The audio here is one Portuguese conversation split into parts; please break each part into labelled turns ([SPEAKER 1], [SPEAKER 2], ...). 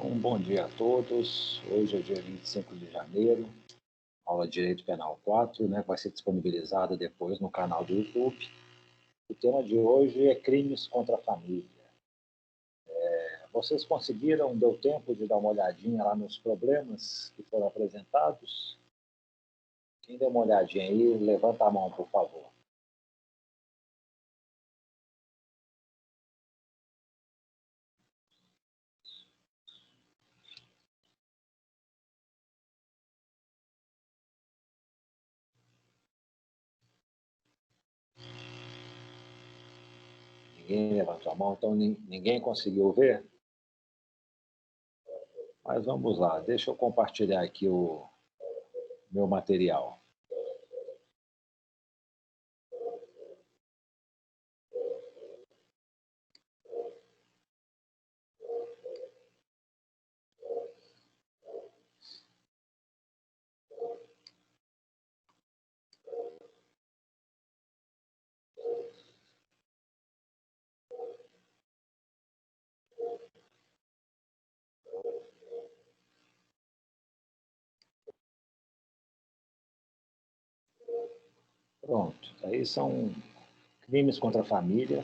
[SPEAKER 1] Um bom dia a todos. Hoje é dia 25 de janeiro, aula de Direito Penal 4, né, que vai ser disponibilizada depois no canal do YouTube. O tema de hoje é crimes contra a família. Vocês conseguiram, deu tempo de dar uma olhadinha lá nos problemas que foram apresentados? Quem deu uma olhadinha aí, levanta a mão, por favor. Ninguém levantou a mão, então ninguém conseguiu ver? Mas vamos lá, deixa eu compartilhar aqui o meu material. Pronto, aí são crimes contra a família,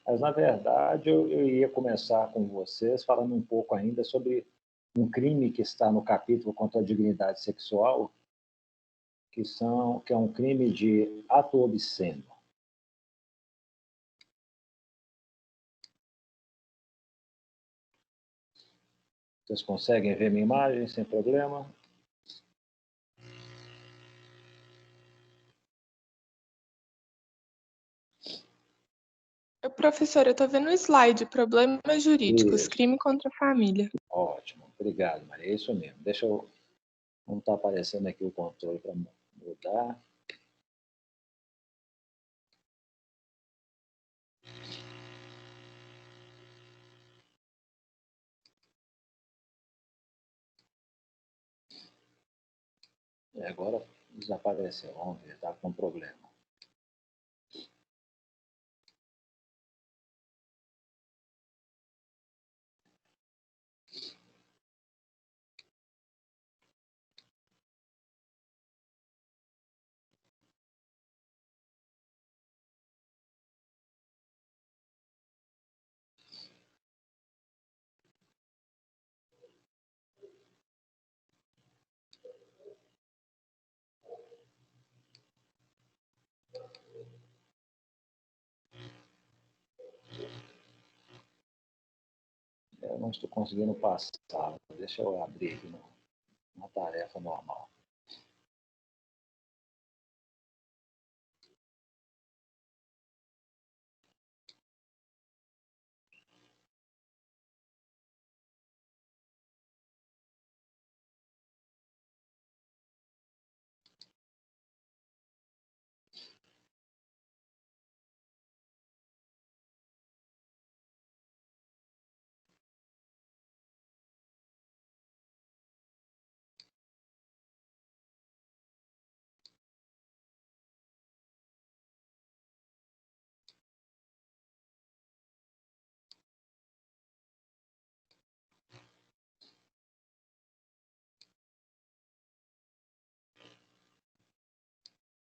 [SPEAKER 1] mas na verdade eu ia começar com vocês falando um pouco ainda sobre um crime que está no capítulo contra a dignidade sexual, que é um crime de ato obsceno. Vocês conseguem ver minha imagem sem problema?
[SPEAKER 2] Professor, eu estou vendo o slide, problemas jurídicos,
[SPEAKER 1] Isso.
[SPEAKER 2] crime contra a família.
[SPEAKER 1] Ótimo, obrigado, Maria. É isso mesmo. Deixa eu. Não está aparecendo aqui o controle para mudar. E agora desapareceu. Vamos ver, está com problema. Eu não estou conseguindo passar. Deixa eu abrir aqui uma tarefa normal.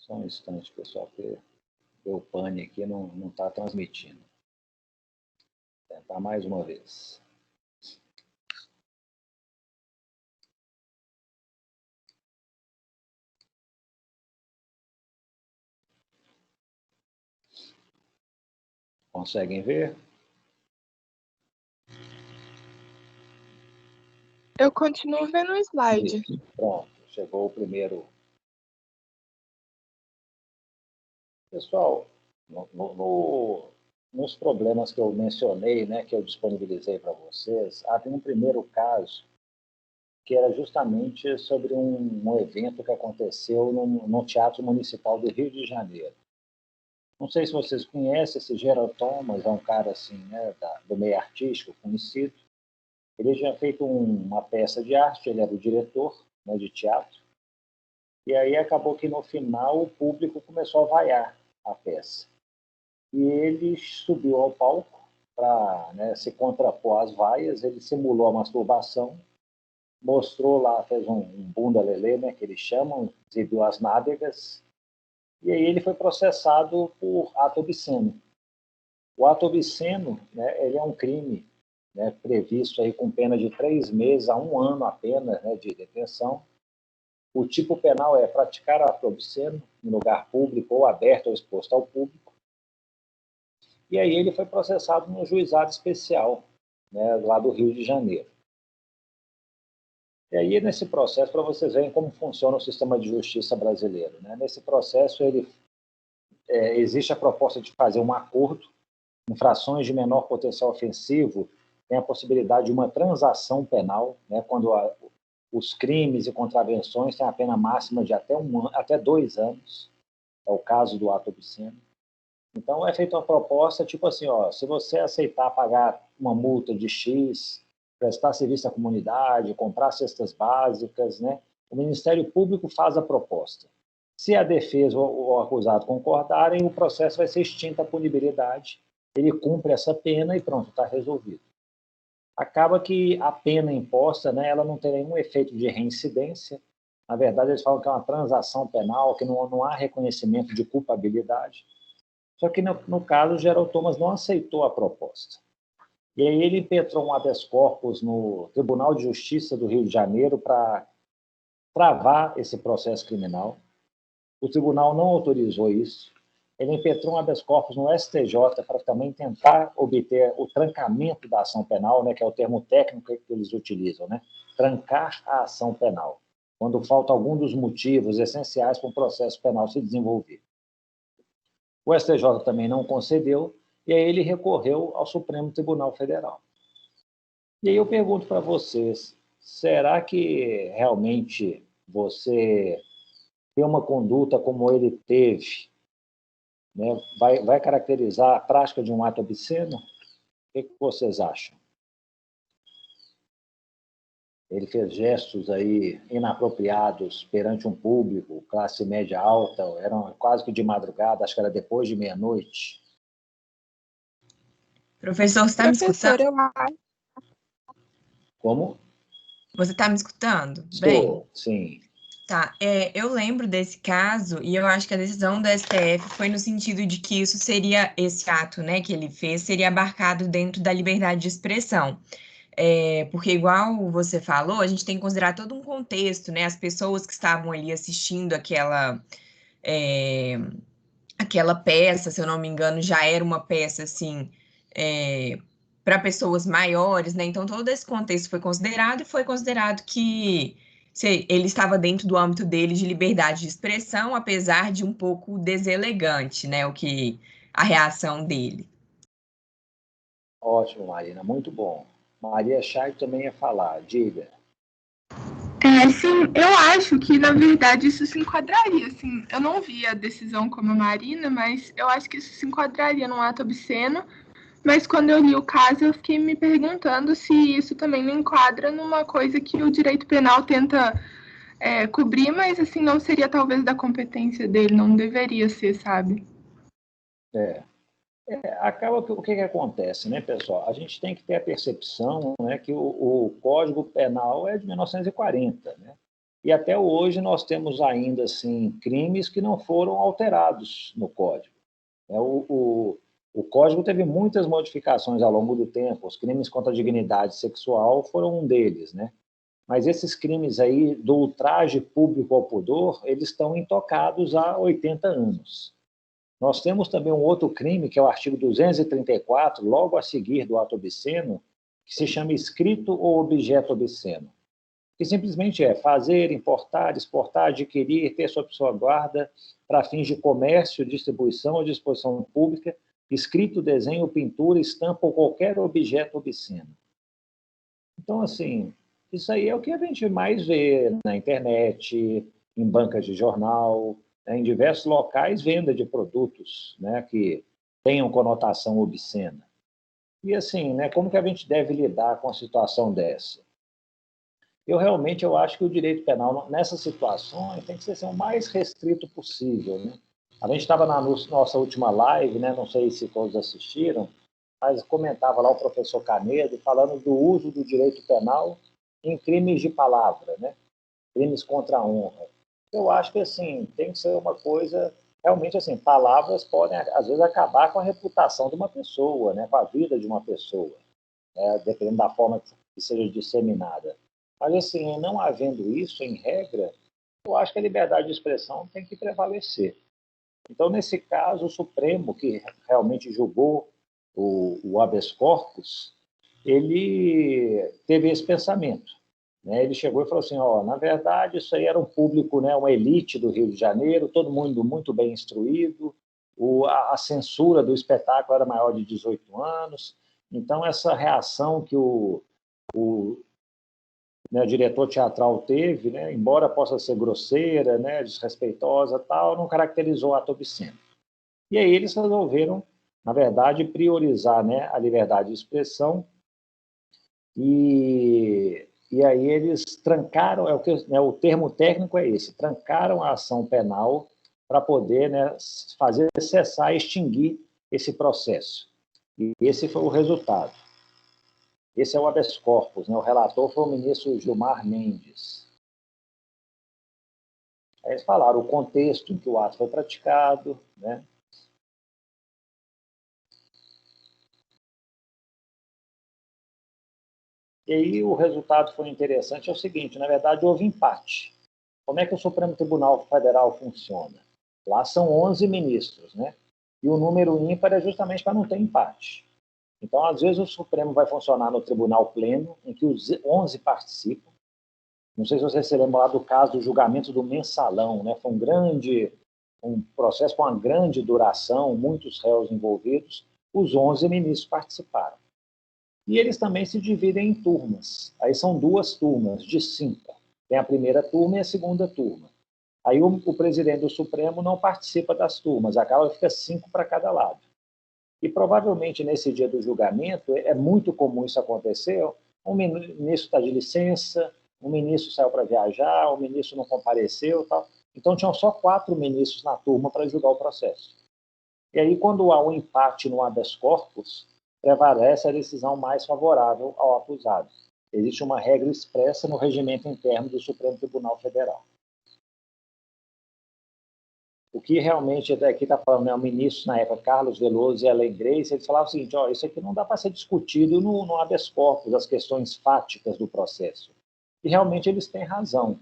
[SPEAKER 1] Só um instante, pessoal, porque o pane aqui não está transmitindo. Vou tentar mais uma vez. Conseguem ver?
[SPEAKER 2] Eu continuo vendo o slide.
[SPEAKER 1] Isso. Pronto, chegou o primeiro. Pessoal, nos problemas que eu mencionei, né, que eu disponibilizei para vocês, tem um primeiro caso que era justamente sobre um evento que aconteceu no Teatro Municipal do Rio de Janeiro. Não sei se vocês conhecem esse Gerald Thomas, é um cara assim, né, do meio artístico conhecido. Ele já feito uma peça de arte, ele era o diretor, né, de teatro, e aí acabou que no final o público começou a vaiar a peça. E ele subiu ao palco para, né, se contrapor às vaias, ele simulou a masturbação, mostrou lá, fez um bunda lelê, né, que eles chamam, exibiu as nádegas, e aí ele foi processado por ato obsceno. O ato obsceno, né, ele é um crime, né, previsto aí com pena de 3 meses a 1 ano apenas, né, de detenção. O tipo penal é praticar ato obsceno em lugar público ou aberto ou exposto ao público. E aí ele foi processado no juizado especial, né, lá do Rio de Janeiro. E aí, nesse processo, para vocês verem como funciona o sistema de justiça brasileiro, né? Nesse processo, existe a proposta de fazer um acordo. Infrações de menor potencial ofensivo tem a possibilidade de uma transação penal, né? Quando os crimes e contravenções têm a pena máxima de até 2 anos. É o caso do ato obsceno. Então, é feita uma proposta, tipo assim, ó, se você aceitar pagar uma multa de X, prestar serviço à comunidade, comprar cestas básicas, né, o Ministério Público faz a proposta. Se a defesa ou o acusado concordarem, o processo vai ser extinta a punibilidade, ele cumpre essa pena e pronto, está resolvido. Acaba que a pena imposta, né, ela não tem nenhum efeito de reincidência. Na verdade, eles falam que é uma transação penal, que não há reconhecimento de culpabilidade. Só que, no caso, o Geraldo Thomas não aceitou a proposta. E aí ele impetrou um habeas corpus no Tribunal de Justiça do Rio de Janeiro para travar esse processo criminal. O tribunal não autorizou isso. Ele impetrou um habeas corpus no STJ para também tentar obter o trancamento da ação penal, né, que é o termo técnico que eles utilizam, né? Trancar a ação penal, quando falta algum dos motivos essenciais para o processo penal se desenvolver. O STJ também não concedeu, e aí ele recorreu ao Supremo Tribunal Federal. E aí eu pergunto para vocês, será que realmente você ter uma conduta como ele teve, né, vai caracterizar a prática de um ato obsceno? O que vocês acham? Ele fez gestos aí inapropriados perante um público, classe média alta, eram quase que de madrugada, acho que era depois de meia-noite.
[SPEAKER 3] Professor, você está me escutando?
[SPEAKER 1] Como?
[SPEAKER 3] Você está me escutando?
[SPEAKER 1] Estou,
[SPEAKER 3] bem?
[SPEAKER 1] Sim.
[SPEAKER 3] Tá, eu lembro desse caso e eu acho que a decisão do STF foi no sentido de que isso seria, esse ato, né, que ele fez, seria abarcado dentro da liberdade de expressão. Porque, igual você falou, a gente tem que considerar todo um contexto, né? As pessoas que estavam ali assistindo aquela peça, se eu não me engano, já era uma peça, assim, para pessoas maiores, né? Então, todo esse contexto foi considerado e foi considerado que ele estava dentro do âmbito dele de liberdade de expressão, apesar de um pouco deselegante, né? A reação dele.
[SPEAKER 1] Ótimo, Marina, muito bom. Maria Chay também ia falar, diga.
[SPEAKER 2] Sim, eu acho que, na verdade, isso se enquadraria, assim, eu não vi a decisão como a Marina, mas eu acho que isso se enquadraria num ato obsceno, mas quando eu li o caso, eu fiquei me perguntando se isso também não enquadra numa coisa que o direito penal tenta cobrir, mas, assim, não seria talvez da competência dele, não deveria ser, sabe?
[SPEAKER 1] Acaba que o que acontece, né, pessoal? A gente tem que ter a percepção, né, que o Código Penal é de 1940, né? E até hoje nós temos ainda assim crimes que não foram alterados no Código. O Código teve muitas modificações ao longo do tempo. Os crimes contra a dignidade sexual foram um deles, né? Mas esses crimes aí do ultraje público ao pudor, eles estão intocados há 80 anos. Nós temos também um outro crime, que é o artigo 234, logo a seguir do ato obsceno, que se chama escrito ou objeto obsceno, que simplesmente é fazer, importar, exportar, adquirir, ter sob sua guarda, para fins de comércio, distribuição ou disposição pública, escrito, desenho, pintura, estampa ou qualquer objeto obsceno. Então, assim, isso aí é o que a gente mais vê na internet, em bancas de jornal, né, em diversos locais, venda de produtos, né, que tenham conotação obscena. E assim, né, como que a gente deve lidar com a situação dessa? Eu realmente acho que o direito penal, nessas situações, tem que ser o mais restrito possível, né? A gente estava na nossa última live, né, não sei se todos assistiram, mas comentava lá o professor Canedo falando do uso do direito penal em crimes de palavra, né? Crimes contra a honra. Eu acho que assim tem que ser uma coisa realmente assim, palavras podem às vezes acabar com a reputação de uma pessoa, né? Com a vida de uma pessoa, né? Dependendo da forma que seja disseminada. Mas assim, não havendo isso em regra, eu acho que a liberdade de expressão tem que prevalecer. Então, nesse caso, o Supremo, que realmente julgou o habeas corpus, ele teve esse pensamento, né? Ele chegou e falou assim, na verdade, isso aí era um público, né, uma elite do Rio de Janeiro, todo mundo muito bem instruído, a censura do espetáculo era maior de 18 anos, então essa reação que o diretor teatral teve, né, embora possa ser grosseira, né, desrespeitosa, tal, não caracterizou ato obsceno. E aí eles resolveram, na verdade, priorizar, né, a liberdade de expressão e aí eles trancaram, o termo técnico é esse, trancaram a ação penal para poder, né, fazer cessar, extinguir esse processo. E esse foi o resultado. Esse é o habeas corpus, né? O relator foi o ministro Gilmar Mendes. Aí eles falaram o contexto em que o ato foi praticado, né? E aí o resultado foi interessante, é o seguinte, na verdade houve empate. Como é que o Supremo Tribunal Federal funciona? Lá são 11 ministros, né? E o número ímpar é justamente para não ter empate. Então, às vezes, o Supremo vai funcionar no tribunal pleno, em que os 11 participam. Não sei se vocês se lembram lá do caso do julgamento do mensalão, né? Foi um processo com uma grande duração, muitos réus envolvidos, os 11 ministros participaram. E eles também se dividem em turmas. Aí são 2 turmas de 5. Tem a primeira turma e a segunda turma. Aí o presidente do Supremo não participa das turmas, acaba fica 5 para cada lado. E provavelmente nesse dia do julgamento, é muito comum isso acontecer, um ministro está de licença, um ministro saiu para viajar, um ministro não compareceu, tal. Então tinham só 4 ministros na turma para julgar o processo. E aí quando há um empate no habeas corpus, prevalece a decisão mais favorável ao acusado. Existe uma regra expressa no regimento interno do Supremo Tribunal Federal. O que realmente aqui está falando, né, o ministro na época, Carlos Veloso e Ellen Grace, eles falavam o seguinte, isso aqui não dá para ser discutido no habeas corpus, as questões fáticas do processo. E realmente eles têm razão.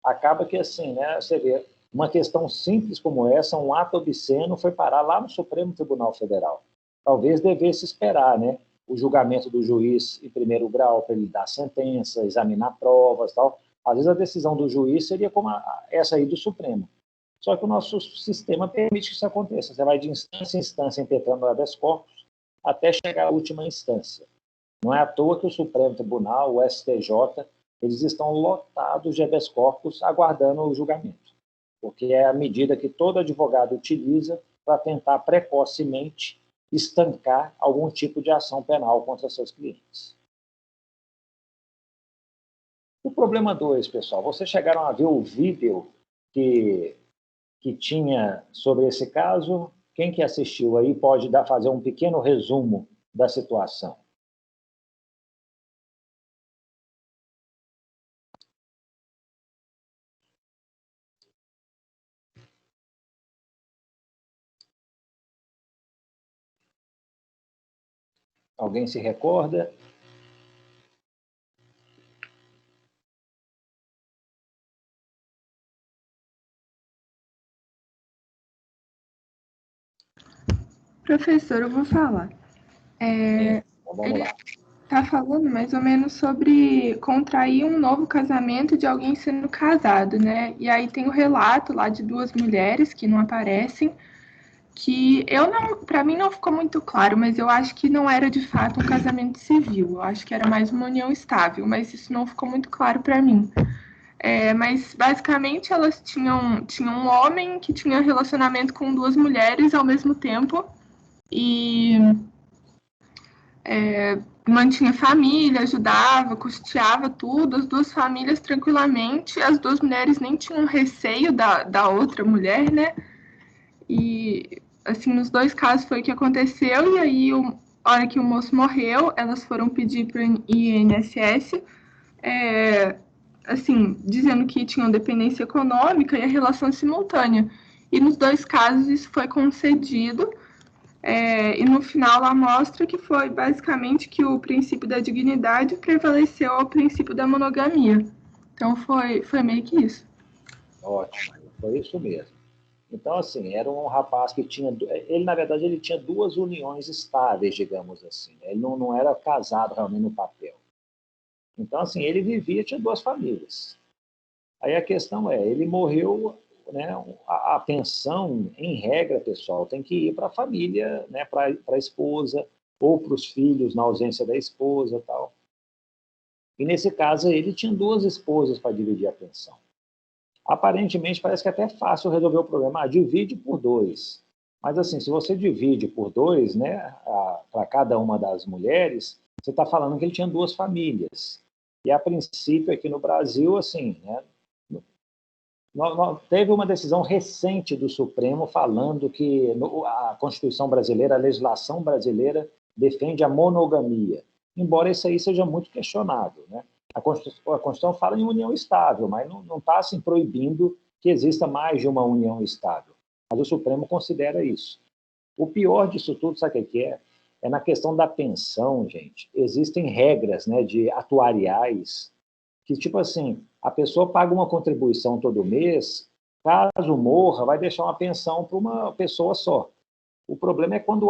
[SPEAKER 1] Acaba que assim, né, você vê, uma questão simples como essa, um ato obsceno foi parar lá no Supremo Tribunal Federal. Talvez devesse esperar, né, o julgamento do juiz em primeiro grau para ele dar sentença, examinar provas, tal. Às vezes a decisão do juiz seria como essa aí do Supremo. Só que o nosso sistema permite que isso aconteça. Você vai de instância em instância impetrando o habeas corpus até chegar à última instância. Não é à toa que o Supremo Tribunal, o STJ, eles estão lotados de habeas corpus aguardando o julgamento. Porque é a medida que todo advogado utiliza para tentar precocemente estancar algum tipo de ação penal contra seus clientes. O problema 2, pessoal, vocês chegaram a ver o vídeo que tinha sobre esse caso? Quem que assistiu aí pode fazer um pequeno resumo da situação. Alguém se recorda?
[SPEAKER 2] Professor, eu vou falar.
[SPEAKER 1] Então, vamos lá.
[SPEAKER 2] Está falando mais ou menos sobre contrair um novo casamento de alguém sendo casado, né? E aí tem o relato lá de 2 mulheres que não aparecem, que para mim não ficou muito claro, mas eu acho que não era de fato um casamento civil, eu acho que era mais uma união estável, mas isso não ficou muito claro para mim. Mas basicamente elas tinham um homem que tinha relacionamento com 2 mulheres ao mesmo tempo e mantinha família, ajudava, custeava tudo, as 2 famílias tranquilamente, as 2 mulheres nem tinham receio da outra mulher, né? E, assim, nos 2 casos foi o que aconteceu, e aí a hora que o moço morreu, elas foram pedir para o INSS, assim, dizendo que tinham dependência econômica e a relação simultânea. E nos dois casos isso foi concedido, e no final lá mostra que foi basicamente que o princípio da dignidade prevaleceu ao princípio da monogamia. Então foi meio que isso.
[SPEAKER 1] Ótimo, foi isso mesmo. Então, assim, era um rapaz que tinha... Ele, na verdade, ele tinha duas uniões estáveis, digamos assim. Ele não era casado realmente no papel. Então, assim, ele vivia, tinha duas famílias. Aí a questão é, ele morreu, né, a pensão, em regra, pessoal, tem que ir para a família, né, para a esposa, ou para os filhos, na ausência da esposa e tal. E, nesse caso, ele tinha duas esposas para dividir a pensão. Aparentemente, parece que é até fácil resolver o problema. Divide por dois. Mas, assim, se você divide por dois, né, para cada uma das mulheres, você está falando que ele tinha duas famílias. E, a princípio, aqui no Brasil, assim, né, teve uma decisão recente do Supremo falando que a Constituição brasileira, a legislação brasileira, defende a monogamia. Embora isso aí seja muito questionado, né? A Constituição fala em união estável, mas não está assim, proibindo que exista mais de uma união estável. Mas o Supremo considera isso. O pior disso tudo, sabe o que é? É na questão da pensão, gente. Existem regras, né, de atuariais que, tipo assim, a pessoa paga uma contribuição todo mês, caso morra, vai deixar uma pensão para uma pessoa só. O problema é quando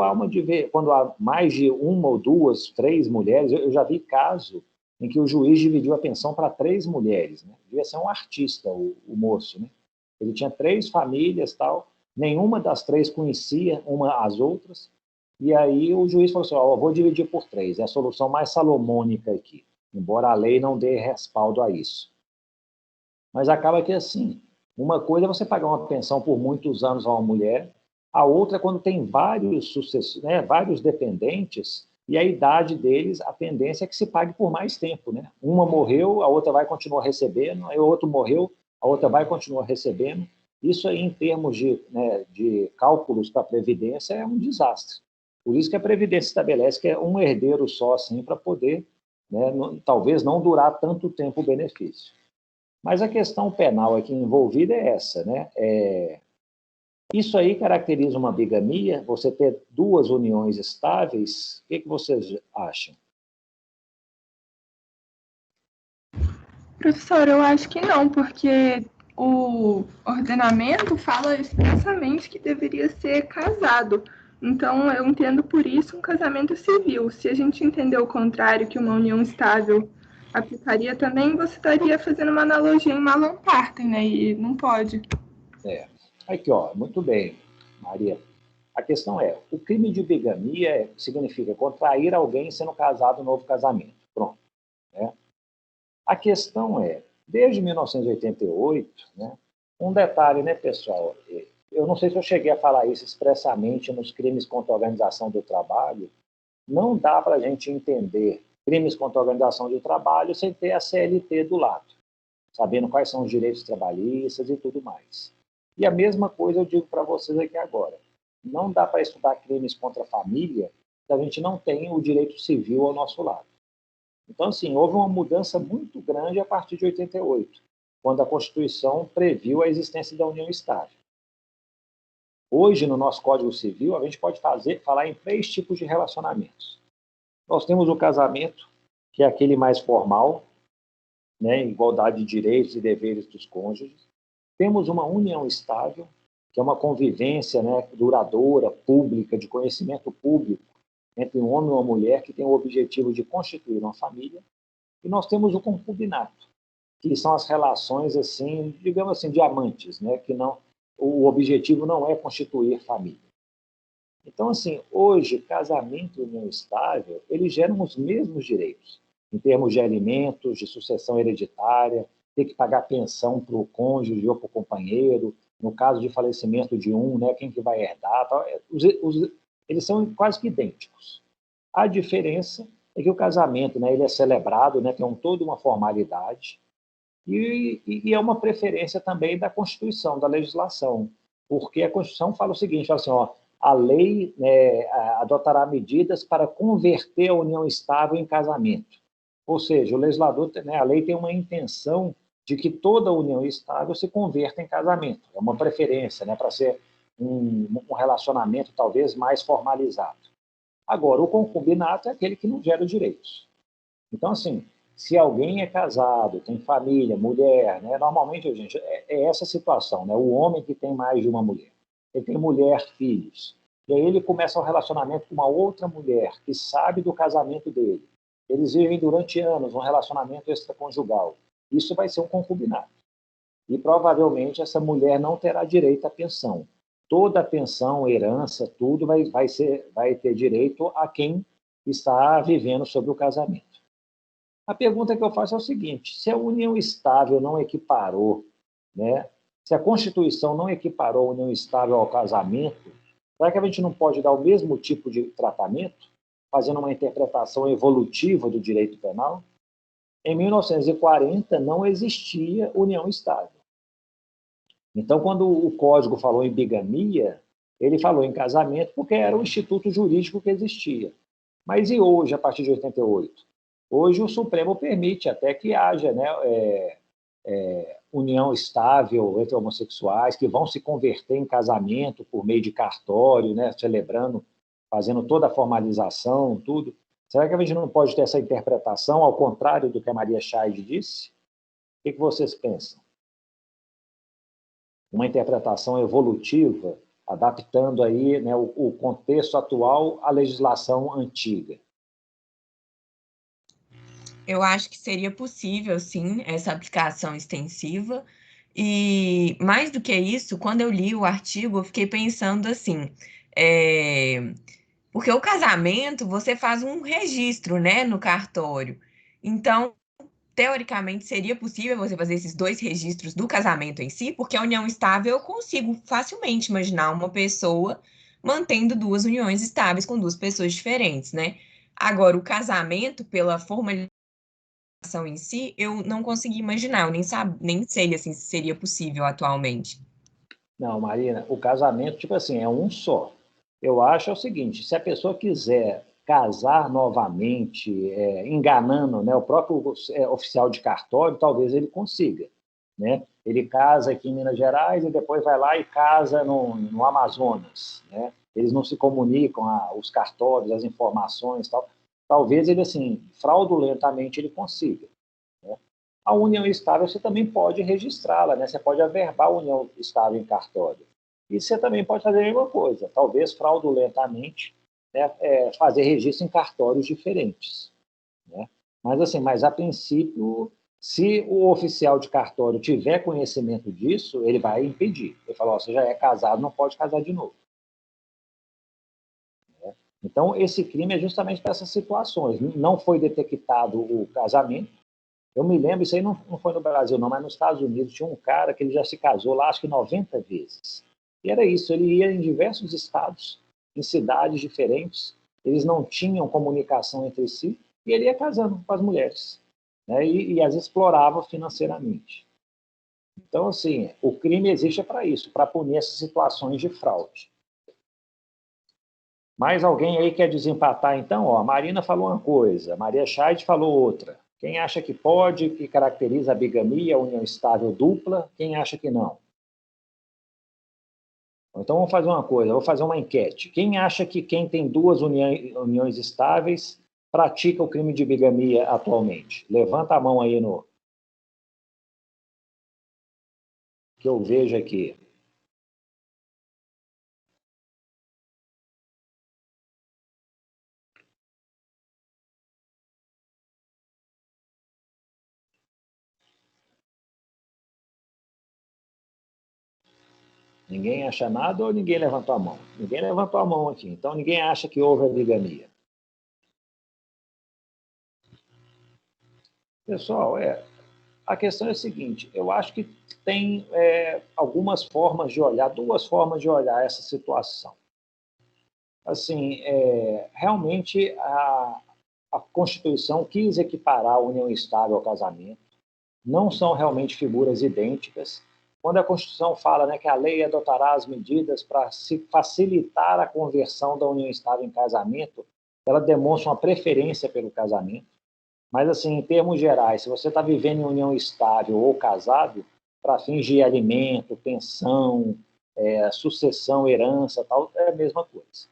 [SPEAKER 1] quando há mais de uma ou duas, três mulheres. Eu já vi caso em que o juiz dividiu a pensão para três mulheres, né? Devia ser um artista, o moço, né? Ele tinha três famílias, tal, nenhuma das três conhecia uma as outras, e aí o juiz falou assim, vou dividir por três, é a solução mais salomônica aqui, embora a lei não dê respaldo a isso. Mas acaba que, assim, uma coisa é você pagar uma pensão por muitos anos a uma mulher, a outra é quando tem vários sucessores, né, vários dependentes, e a idade deles, a tendência é que se pague por mais tempo, né? Uma morreu, a outra vai continuar recebendo, aí o outro morreu, a outra vai continuar recebendo. Isso aí, em termos de cálculos para a Previdência, é um desastre. Por isso que a Previdência estabelece que é um herdeiro só, assim, para poder, né, talvez não durar tanto tempo o benefício. Mas a questão penal aqui envolvida é essa, né? Isso aí caracteriza uma bigamia? Você ter duas uniões estáveis? O que vocês acham?
[SPEAKER 2] Professor, eu acho que não, porque o ordenamento fala expressamente que deveria ser casado. Então, eu entendo por isso um casamento civil. Se a gente entender o contrário, que uma união estável aplicaria também, você estaria fazendo uma analogia em Malum Partem, né? E não pode.
[SPEAKER 1] Aqui, ó, muito bem, Maria. A questão é, o crime de bigamia significa contrair alguém sendo casado no novo casamento. Pronto. Né? A questão é, desde 1988, né, um detalhe, né, pessoal? Eu não sei se eu cheguei a falar isso expressamente nos crimes contra a organização do trabalho. Não dá para a gente entender crimes contra a organização do trabalho sem ter a CLT do lado, sabendo quais são os direitos trabalhistas e tudo mais. E a mesma coisa eu digo para vocês aqui agora. Não dá para estudar crimes contra a família se a gente não tem o direito civil ao nosso lado. Então, assim, houve uma mudança muito grande a partir de 88, quando a Constituição previu a existência da união estável. Hoje, no nosso Código Civil, a gente pode falar em três tipos de relacionamentos. Nós temos o casamento, que é aquele mais formal, né, igualdade de direitos e deveres dos cônjuges. Temos uma união estável, que é uma convivência, né, duradoura, pública, de conhecimento público, entre um homem e uma mulher que tem o objetivo de constituir uma família. E nós temos o concubinato, que são as relações, assim, digamos assim, de amantes, né, que não, o objetivo não é constituir família. Então, assim, hoje, casamento e união estável, eles geram os mesmos direitos, em termos de alimentos, de sucessão hereditária, ter que pagar pensão para o cônjuge ou para o companheiro, no caso de falecimento de um, né, quem que vai herdar, tal. Eles são quase que idênticos. A diferença é que o casamento, né, ele é celebrado, né, tem toda uma formalidade, e é uma preferência também da Constituição, da legislação, porque a Constituição fala o seguinte, fala assim, a lei adotará medidas para converter a união estável em casamento. Ou seja, o legislador, a lei tem uma intenção de que toda união estável se converta em casamento. É uma preferência, para ser um relacionamento talvez mais formalizado. Agora, o concubinato é aquele que não gera direitos. Então, assim, se alguém é casado, tem família, mulher, normalmente, gente, é essa situação, o homem que tem mais de uma mulher. Ele tem mulher, filhos. E aí ele começa um relacionamento com uma outra mulher que sabe do casamento dele. Eles vivem durante anos um relacionamento extraconjugal. Isso vai ser um concubinato. E provavelmente essa mulher não terá direito à pensão. Toda a pensão, herança, tudo vai ter direito a quem está vivendo sobre o casamento. A pergunta que eu faço é o seguinte: se a união estável não equiparou, se a Constituição não equiparou a união estável ao casamento, será que a gente não pode dar o mesmo tipo de tratamento, fazendo uma interpretação evolutiva do direito penal? Em 1940 não existia união estável. Então, quando o Código falou em bigamia, ele falou em casamento porque era o instituto jurídico que existia. Mas e hoje, a partir de 88? Hoje o Supremo permite até que haja união estável entre homossexuais, que vão se converter em casamento por meio de cartório, celebrando, fazendo toda a formalização, tudo. Será que a gente não pode ter essa interpretação, ao contrário do que a Maria Scheid disse? O que vocês pensam? Uma interpretação evolutiva, adaptando aí o contexto atual à legislação antiga.
[SPEAKER 3] Eu acho que seria possível, sim, essa aplicação extensiva. E, mais do que isso, quando eu li o artigo, eu fiquei pensando assim, porque o casamento, você faz um registro, no cartório. Então, teoricamente, seria possível você fazer esses dois registros do casamento em si, porque a união estável eu consigo facilmente imaginar uma pessoa mantendo duas uniões estáveis com duas pessoas diferentes, Agora, o casamento, pela formalização em si, eu não consegui imaginar, eu nem sei assim, se seria possível atualmente.
[SPEAKER 1] Não, Marina, o casamento, tipo assim, é um só. Eu acho o seguinte: se a pessoa quiser casar novamente, enganando o próprio oficial de cartório, talvez ele consiga. Ele casa aqui em Minas Gerais e depois vai lá e casa no Amazonas. Eles não se comunicam, os cartórios, as informações tal. Talvez ele, assim, fraudulentamente ele consiga. A união estável você também pode registrá-la, Você pode averbar a união estável em cartório. E você também pode fazer a mesma coisa, talvez fraudulentamente, fazer registro em cartórios diferentes. Mas a princípio, se o oficial de cartório tiver conhecimento disso, ele vai impedir. Ele fala: você já é casado, não pode casar de novo. Então, esse crime é justamente para essas situações. Não foi detectado o casamento. Eu me lembro, isso aí não foi no Brasil, não, mas nos Estados Unidos tinha um cara que ele já se casou lá, acho que 90 vezes. E era isso, ele ia em diversos estados, em cidades diferentes, eles não tinham comunicação entre si, e ele ia casando com as mulheres, e as explorava financeiramente. Então, assim, o crime existe para isso, para punir essas situações de fraude. Mais alguém aí quer desempatar, então? A Marina falou uma coisa, a Maria Scheid falou outra. Quem acha que pode, que caracteriza a bigamia, a união estável dupla? Quem acha que não? Então, vamos fazer uma coisa, eu vou fazer uma enquete. Quem acha que quem tem duas uniões estáveis pratica o crime de bigamia atualmente? Levanta a mão aí que eu vejo aqui. Ninguém acha nada ou ninguém levantou a mão? Ninguém levantou a mão aqui, então ninguém acha que houve a bigamia. Pessoal, a questão é a seguinte: eu acho que tem algumas formas de olhar, duas formas de olhar essa situação. Assim, realmente a Constituição quis equiparar a união estável ao casamento, não são realmente figuras idênticas, quando a Constituição fala, né, que a lei adotará as medidas para se facilitar a conversão da união estável em casamento, ela demonstra uma preferência pelo casamento. Mas, assim, em termos gerais, se você está vivendo em união estável ou casado, para fins de alimento, pensão, sucessão, herança, tal, é a mesma coisa.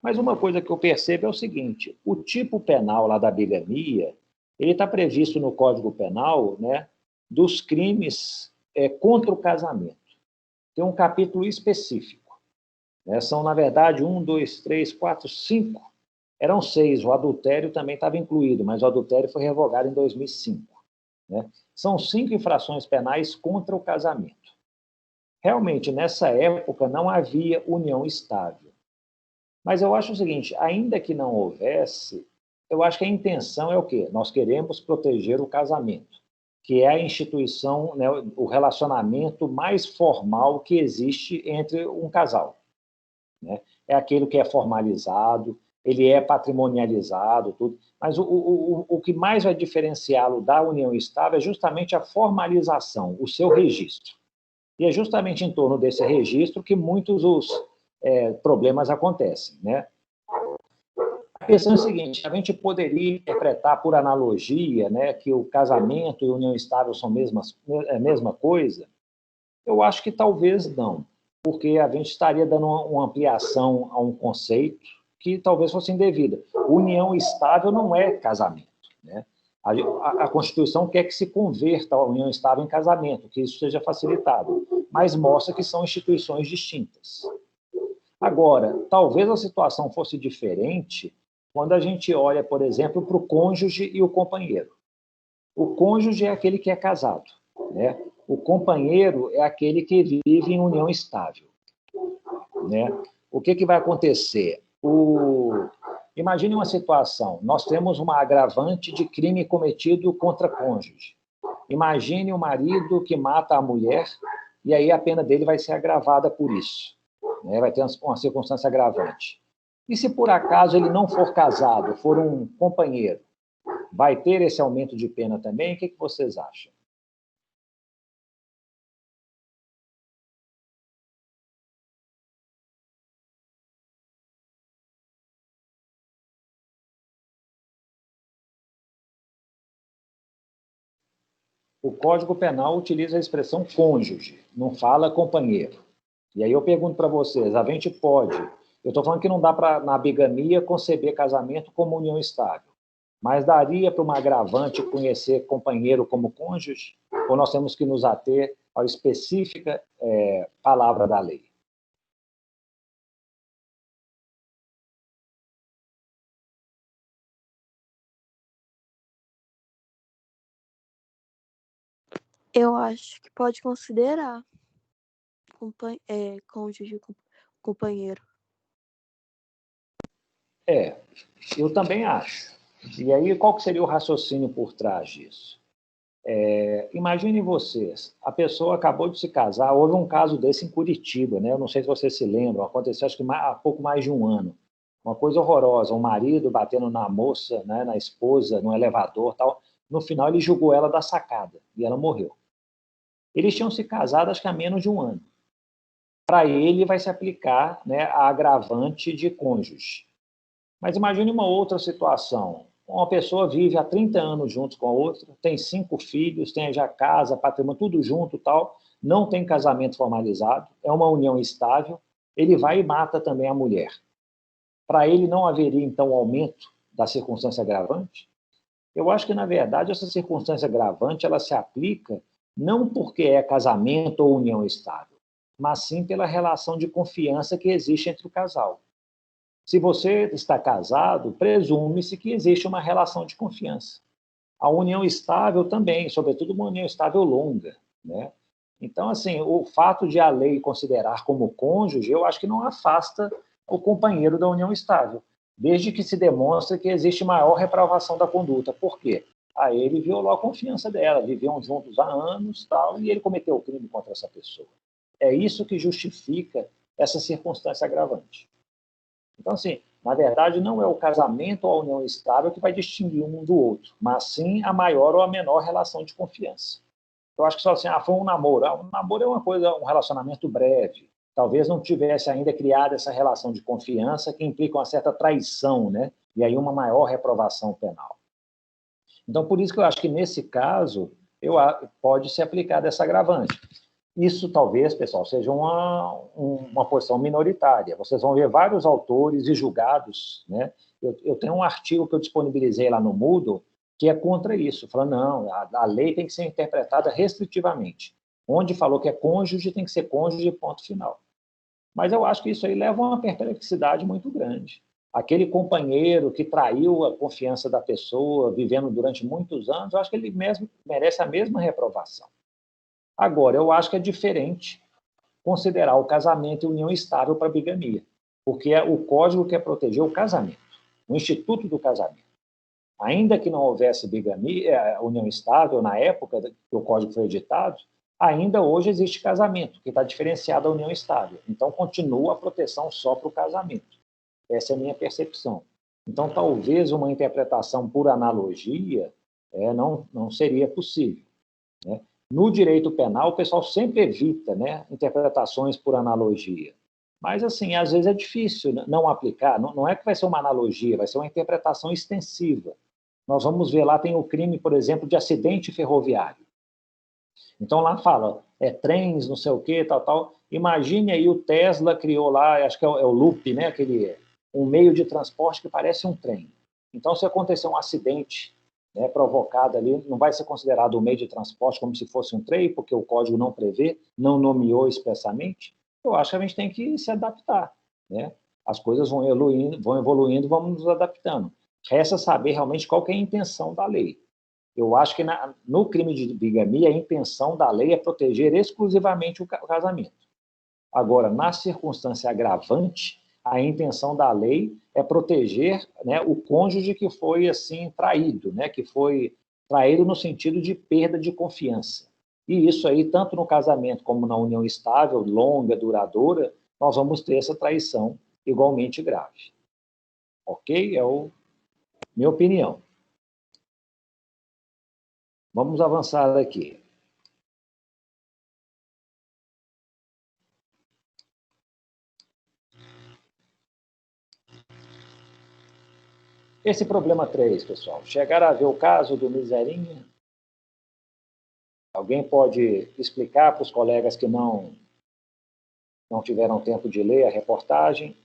[SPEAKER 1] Mas uma coisa que eu percebo é o seguinte: o tipo penal lá da bigamia, ele está previsto no Código Penal, né, dos crimes contra o casamento. Tem um capítulo específico. Né? São, na verdade, 1, 2, 3, 4, 5. Eram 6, o adultério também estava incluído, mas o adultério foi revogado em 2005. Né? São 5 infrações penais contra o casamento. Realmente, nessa época, não havia união estável. Mas eu acho o seguinte, ainda que não houvesse, eu acho que a intenção é o quê? Nós queremos proteger o casamento, que é a instituição, né, o relacionamento mais formal que existe entre um casal. Né? É aquele que é formalizado, ele é patrimonializado, tudo. Mas o que mais vai diferenciá-lo da união estável é justamente a formalização, o seu registro. E é justamente em torno desse registro que muitos problemas acontecem. Né? A questão é a seguinte: a gente poderia interpretar por analogia, né, que o casamento e a união estável são a mesma coisa? Eu acho que talvez não, porque a gente estaria dando uma ampliação a um conceito que talvez fosse indevida. União estável não é casamento. Né? A Constituição quer que se converta a união estável em casamento, que isso seja facilitado, mas mostra que são instituições distintas. Agora, talvez a situação fosse diferente quando a gente olha, por exemplo, para o cônjuge e o companheiro. O cônjuge é aquele que é casado, né? O companheiro é aquele que vive em união estável. Né? O que vai acontecer? Imagine uma situação, nós temos uma agravante de crime cometido contra cônjuge. Imagine o marido que mata a mulher e aí a pena dele vai ser agravada por isso. Né? Vai ter uma circunstância agravante. E se por acaso ele não for casado, for um companheiro, vai ter esse aumento de pena também? O que vocês acham? O Código Penal utiliza a expressão cônjuge, não fala companheiro. E aí eu pergunto para vocês, a gente pode... Eu estou falando que não dá para, na bigamia, conceber casamento como união estável, mas daria para uma agravante conhecer companheiro como cônjuge? Ou nós temos que nos ater à específica palavra da lei?
[SPEAKER 4] Eu acho que pode considerar cônjuge, companheiro.
[SPEAKER 1] Eu também acho. E aí, qual que seria o raciocínio por trás disso? Imaginem vocês, a pessoa acabou de se casar, houve um caso desse em Curitiba, né? Eu não sei se vocês se lembram, aconteceu acho que há pouco mais de um ano. Uma coisa horrorosa, um marido batendo na moça, né, na esposa, no elevador, tal. No final ele jogou ela da sacada e ela morreu. Eles tinham se casado acho que há menos de um ano. Para ele vai se aplicar, né, a agravante de cônjuge. Mas imagine uma outra situação. Uma pessoa vive há 30 anos junto com a outra, tem 5 filhos, tem já casa, patrimônio, tudo junto, tal, não tem casamento formalizado, é uma união estável, ele vai e mata também a mulher. Para ele não haveria, então, aumento da circunstância agravante? Eu acho que, na verdade, essa circunstância agravante ela se aplica não porque é casamento ou união estável, mas sim pela relação de confiança que existe entre o casal. Se você está casado, presume-se que existe uma relação de confiança. A união estável também, sobretudo uma união estável longa. Né? Então, assim, o fato de a lei considerar como cônjuge, eu acho que não afasta o companheiro da união estável, desde que se demonstre que existe maior reprovação da conduta. Por quê? Ele violou a confiança dela, viviam juntos há anos, tal, e ele cometeu o crime contra essa pessoa. É isso que justifica essa circunstância agravante. Então, assim, na verdade, não é o casamento ou a união estável que vai distinguir um do outro, mas sim a maior ou a menor relação de confiança. Eu acho que só assim, foi um namoro. Um namoro é uma coisa, um relacionamento breve. Talvez não tivesse ainda criado essa relação de confiança que implica uma certa traição, né? E aí uma maior reprovação penal. Então, por isso que eu acho que, nesse caso, pode se aplicar dessa agravante. Isso, talvez, pessoal, seja uma posição minoritária. Vocês vão ver vários autores e julgados, né? Eu tenho um artigo que eu disponibilizei lá no Moodle que é contra isso, falando, não, a lei tem que ser interpretada restritivamente. Onde falou que é cônjuge, tem que ser cônjuge, ponto final. Mas eu acho que isso aí leva a uma perplexidade muito grande. Aquele companheiro que traiu a confiança da pessoa, vivendo durante muitos anos, eu acho que ele mesmo merece a mesma reprovação. Agora, eu acho que é diferente considerar o casamento e união estável para bigamia, porque o Código quer proteger o casamento, o instituto do casamento. Ainda que não houvesse bigamia, união estável na época que o Código foi editado, ainda hoje existe casamento, que está diferenciado da união estável. Então, continua a proteção só para o casamento. Essa é a minha percepção. Então, talvez uma interpretação por analogia não seria possível, né? No direito penal, o pessoal sempre evita, né, interpretações por analogia. Mas, assim, às vezes é difícil não aplicar. Não é que vai ser uma analogia, vai ser uma interpretação extensiva. Nós vamos ver lá, tem o crime, por exemplo, de acidente ferroviário. Então, lá fala, trens, não sei o quê, tal, tal. Imagine aí o Tesla criou lá, acho que é o Loop, né, um meio de transporte que parece um trem. Então, se acontecer um acidente, né, provocado ali, não vai ser considerado um meio de transporte como se fosse um trem, porque o código não prevê, não nomeou expressamente. Eu acho que a gente tem que se adaptar, né? As coisas vão evoluindo, vamos nos adaptando. Resta saber realmente qual que é a intenção da lei. Eu acho que no crime de bigamia, a intenção da lei é proteger exclusivamente o casamento. Agora, na circunstância agravante, a intenção da lei é proteger, né, o cônjuge que foi assim traído, né, que foi traído no sentido de perda de confiança. E isso aí, tanto no casamento como na união estável, longa, duradoura, nós vamos ter essa traição igualmente grave. Ok? Minha opinião. Vamos avançar aqui. Esse problema 3, pessoal. Chegar a ver o caso do Miserinha? Alguém pode explicar para os colegas que não tiveram tempo de ler a reportagem?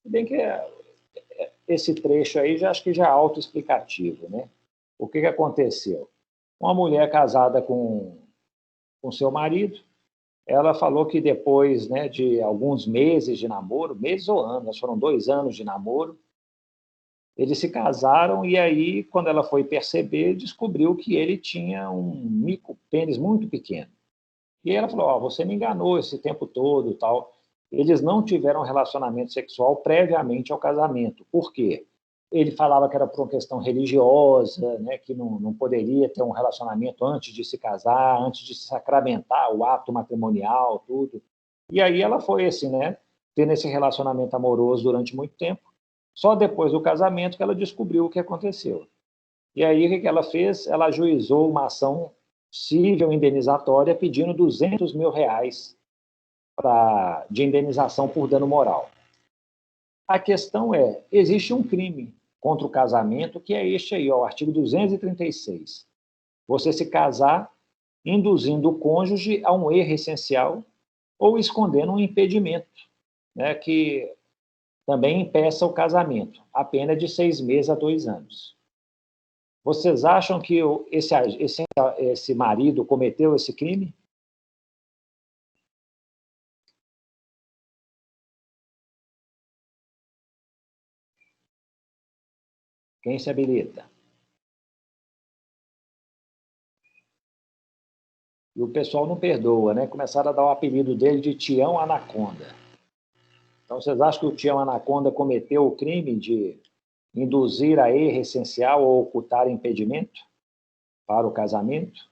[SPEAKER 1] Bem que esse trecho aí acho que já é autoexplicativo, né? O que aconteceu? Uma mulher casada com seu marido, ela falou que depois, né, de alguns meses de namoro, meses ou anos, foram 2 anos de namoro, eles se casaram e aí, quando ela foi perceber, descobriu que ele tinha um micropênis muito pequeno. E aí ela falou, você me enganou esse tempo todo, tal. Eles não tiveram relacionamento sexual previamente ao casamento. Por quê? Ele falava que era por uma questão religiosa, né, que não poderia ter um relacionamento antes de se casar, antes de se sacramentar o ato matrimonial, tudo. E aí ela foi assim, né, tendo esse relacionamento amoroso durante muito tempo. Só depois do casamento que ela descobriu o que aconteceu. E aí o que ela fez? Ela ajuizou uma ação civil indenizatória pedindo R$200 mil de indenização por dano moral. A questão existe um crime contra o casamento, que é este aí, o artigo 236. Você se casar induzindo o cônjuge a um erro essencial ou escondendo um impedimento, né, que também impeça o casamento, a pena de 6 meses a 2 anos. Vocês acham que esse marido cometeu esse crime? Quem se habilita? E o pessoal não perdoa, né? Começaram a dar o apelido dele de Tião Anaconda. Então, vocês acham que o Tião Anaconda cometeu o crime de induzir a erro essencial ou ocultar impedimento para o casamento?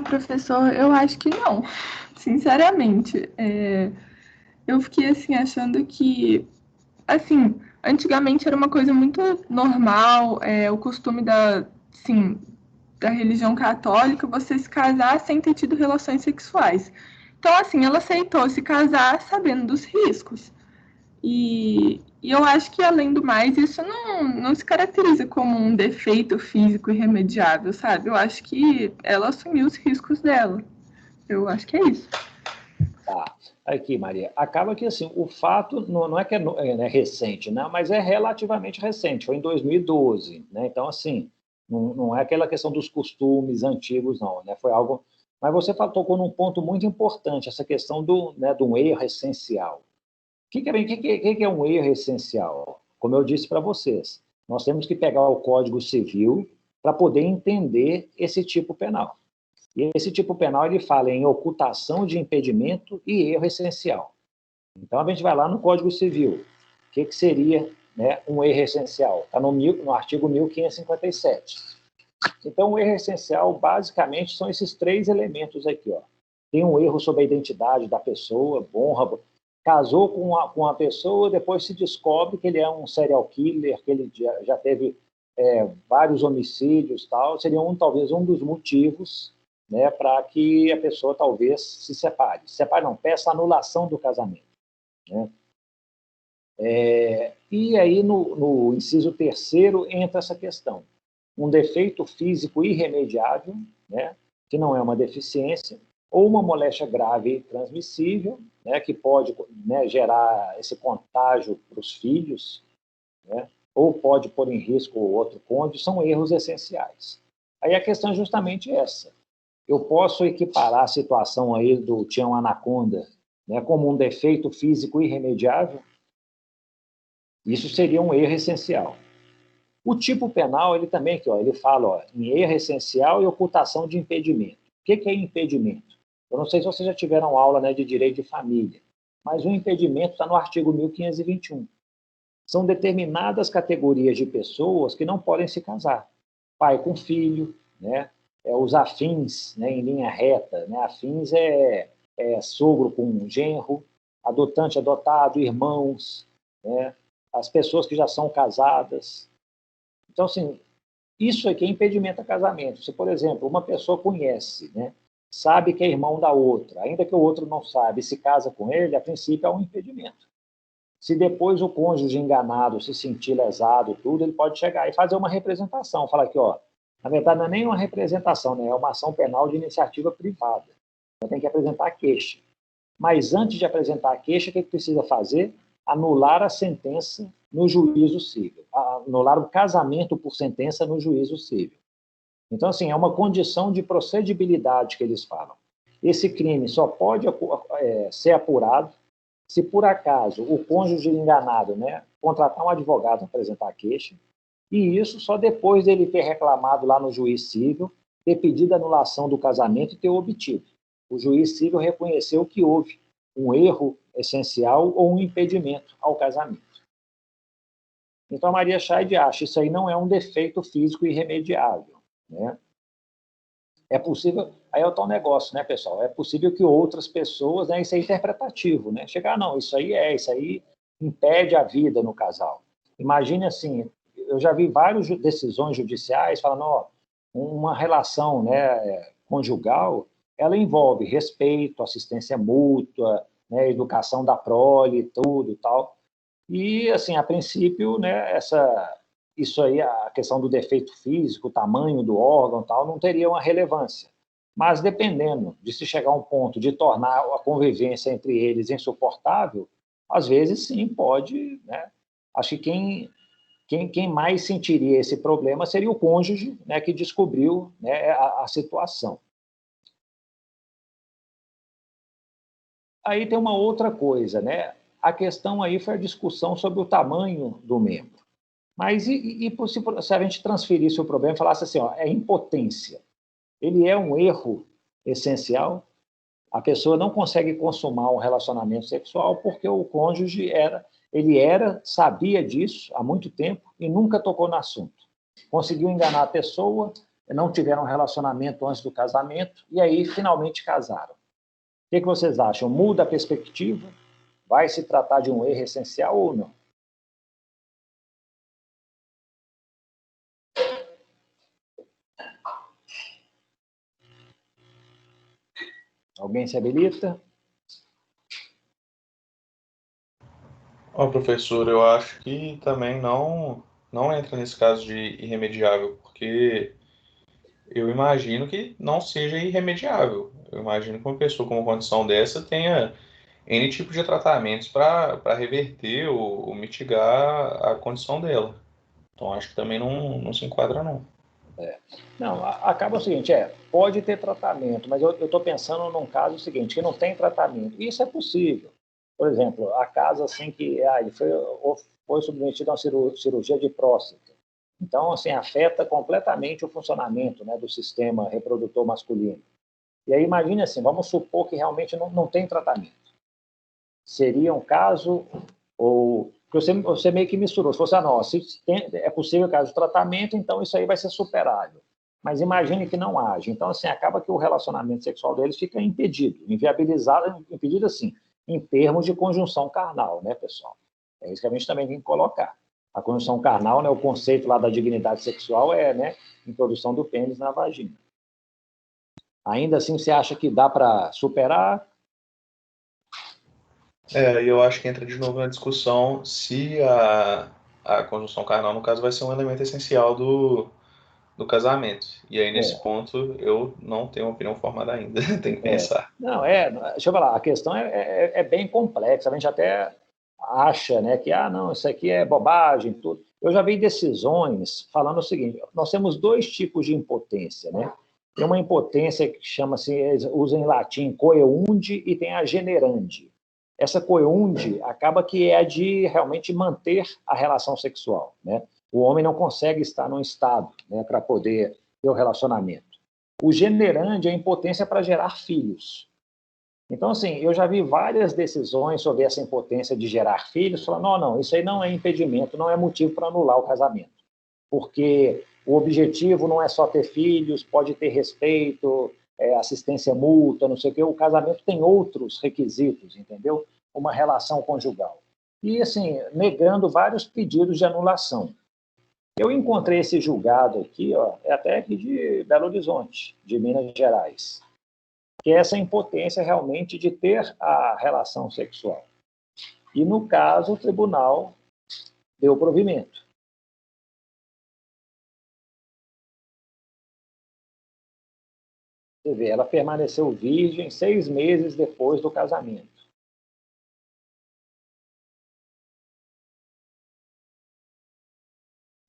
[SPEAKER 2] Professor, eu acho que não. Sinceramente, eu fiquei assim achando que, assim, antigamente era uma coisa muito normal, o costume da religião católica, você se casar sem ter tido relações sexuais. Então, assim, ela aceitou se casar sabendo dos riscos. E eu acho que, além do mais, isso não se caracteriza como um defeito físico irremediável, sabe? Eu acho que ela assumiu os riscos dela. Eu acho que é isso.
[SPEAKER 1] Tá. Aqui, Maria. Acaba que assim, o fato não é que é recente, né? Mas é relativamente recente. Foi em 2012, né? Então, assim, não é aquela questão dos costumes antigos, não, né? Foi algo. Mas você tocou num ponto muito importante, essa questão de um erro essencial. O que é um erro essencial? Como eu disse para vocês, nós temos que pegar o Código Civil para poder entender esse tipo penal. E esse tipo penal ele fala em ocultação de impedimento e erro essencial. Então a gente vai lá no Código Civil. O que seria, né, um erro essencial? Está no artigo 1557. Então o erro essencial basicamente são esses três elementos aqui, ó. Tem um erro sobre a identidade da pessoa, honra, casou com a pessoa, depois se descobre que ele é um serial killer, que ele já teve vários homicídios, tal. Seria talvez um dos motivos, né, para que a pessoa talvez se separe. Separe não, peça anulação do casamento, né? E aí no inciso 3º entra essa questão. Um defeito físico irremediável, né, que não é uma deficiência, ou uma moléstia grave e transmissível, né, que pode, né, gerar esse contágio para os filhos, né, ou pode pôr em risco o outro cônjuge, são erros essenciais. Aí a questão é justamente essa. Eu posso equiparar a situação aí do Tião Anaconda, né, como um defeito físico irremediável? Isso seria um erro essencial. O tipo penal, ele também aqui, ó, ele fala, ó, em erro essencial e ocultação de impedimento. O que é impedimento? Eu não sei se vocês já tiveram aula, né, de direito de família, mas o impedimento está no artigo 1521. São determinadas categorias de pessoas que não podem se casar. Pai com filho, né? Os afins, né, em linha reta. Né? Afins é sogro com genro, adotante, adotado, irmãos, né? As pessoas que já são casadas. Então, assim, isso aqui é impedimento a casamento. Se, por exemplo, uma pessoa conhece, né, sabe que é irmão da outra, ainda que o outro não sabe, se casa com ele, a princípio é um impedimento. Se depois o cônjuge enganado se sentir lesado, tudo, ele pode chegar e fazer uma representação. Falar aqui, ó, na verdade não é nem uma representação, né, é uma ação penal de iniciativa privada. Então tem que apresentar a queixa. Mas antes de apresentar a queixa, o que precisa fazer? Anular a sentença no juízo civil. Anular o casamento por sentença no juízo civil. Então, assim, é uma condição de procedibilidade que eles falam. Esse crime só pode ser apurado se, por acaso, o cônjuge enganado, né, contratar um advogado para apresentar a queixa, e isso só depois dele ter reclamado lá no juiz civil, ter pedido a anulação do casamento e ter obtido. O juiz civil reconheceu que houve um erro essencial ou um impedimento ao casamento. Então, a Maria Scheid acha que isso aí não é um defeito físico irremediável, né? É possível, aí é o tal negócio, né, pessoal? É possível que outras pessoas, né, isso é interpretativo, né? Chegar, não, isso aí impede a vida no casal. Imagine assim, eu já vi várias decisões judiciais falando, ó, uma relação, né, conjugal, ela envolve respeito, assistência mútua, né, educação da prole, tudo, tal. E assim, a princípio, né, isso aí, a questão do defeito físico, o tamanho do órgão, tal, não teria uma relevância. Mas dependendo de se chegar a um ponto de tornar a convivência entre eles insuportável, às vezes sim pode, né? Acho que quem mais sentiria esse problema seria o cônjuge, né, que descobriu, né, a situação. Aí tem uma outra coisa, né? A questão aí foi a discussão sobre o tamanho do membro. Mas se a gente transferisse o problema e falasse assim, ó, é impotência. Ele é um erro essencial. A pessoa não consegue consumar um relacionamento sexual porque o cônjuge sabia disso há muito tempo e nunca tocou no assunto. Conseguiu enganar a pessoa, não tiveram um relacionamento antes do casamento e aí finalmente casaram. O que vocês acham? Muda a perspectiva? Vai se tratar de um erro essencial ou não? Alguém se habilita?
[SPEAKER 5] Professor, eu acho que também não entra nesse caso de irremediável, porque eu imagino que não seja irremediável. Eu imagino que uma pessoa com uma condição dessa tenha N tipo de tratamentos para reverter ou mitigar a condição dela. Então, acho que também não se enquadra, não.
[SPEAKER 1] Não, acaba o seguinte, pode ter tratamento, mas eu estou pensando num caso seguinte, que não tem tratamento. Isso é possível. Por exemplo, a casa assim que ele foi submetido a uma cirurgia de próstata. Então, assim, afeta completamente o funcionamento, né, do sistema reprodutor masculino. E aí, imagine assim, vamos supor que realmente não tem tratamento. Seria um caso, ou porque você meio que misturou, se fosse é possível caso de tratamento, então isso aí vai ser superável. Mas imagine que não haja. Então, assim, acaba que o relacionamento sexual deles fica impedido, inviabilizado, impedido assim, em termos de conjunção carnal, né, pessoal? É isso que a gente também tem que colocar. A conjunção carnal, né, o conceito lá da dignidade sexual é, né, introdução do pênis na vagina. Ainda assim, você acha que dá para superar?
[SPEAKER 5] Eu acho que entra de novo na discussão se a conjunção carnal, no caso, vai ser um elemento essencial do casamento. E aí, nesse ponto, eu não tenho uma opinião formada ainda. Tem que pensar.
[SPEAKER 1] Não, deixa eu falar, a questão é bem complexa. A gente até acha, né, que, não, isso aqui é bobagem, tudo. Eu já vi decisões falando o seguinte, nós temos dois tipos de impotência, né? Tem uma impotência que chama-se, eles usam em latim, coeunde, e tem a generande. Essa coeunde acaba que é a de realmente manter a relação sexual, né? O homem não consegue estar num estado, né, para poder ter o relacionamento. O generande é a impotência para gerar filhos. Então, assim, eu já vi várias decisões sobre essa impotência de gerar filhos, falando, não, isso aí não é impedimento, não é motivo para anular o casamento. Porque o objetivo não é só ter filhos, pode ter respeito, assistência mútua, não sei o quê. O casamento tem outros requisitos, entendeu? Uma relação conjugal. E, assim, negando vários pedidos de anulação. Eu encontrei esse julgado aqui, é até aqui de Belo Horizonte, de Minas Gerais, que é essa impotência realmente de ter a relação sexual. E, no caso, o tribunal deu provimento. Você vê, ela permaneceu virgem 6 meses depois do casamento.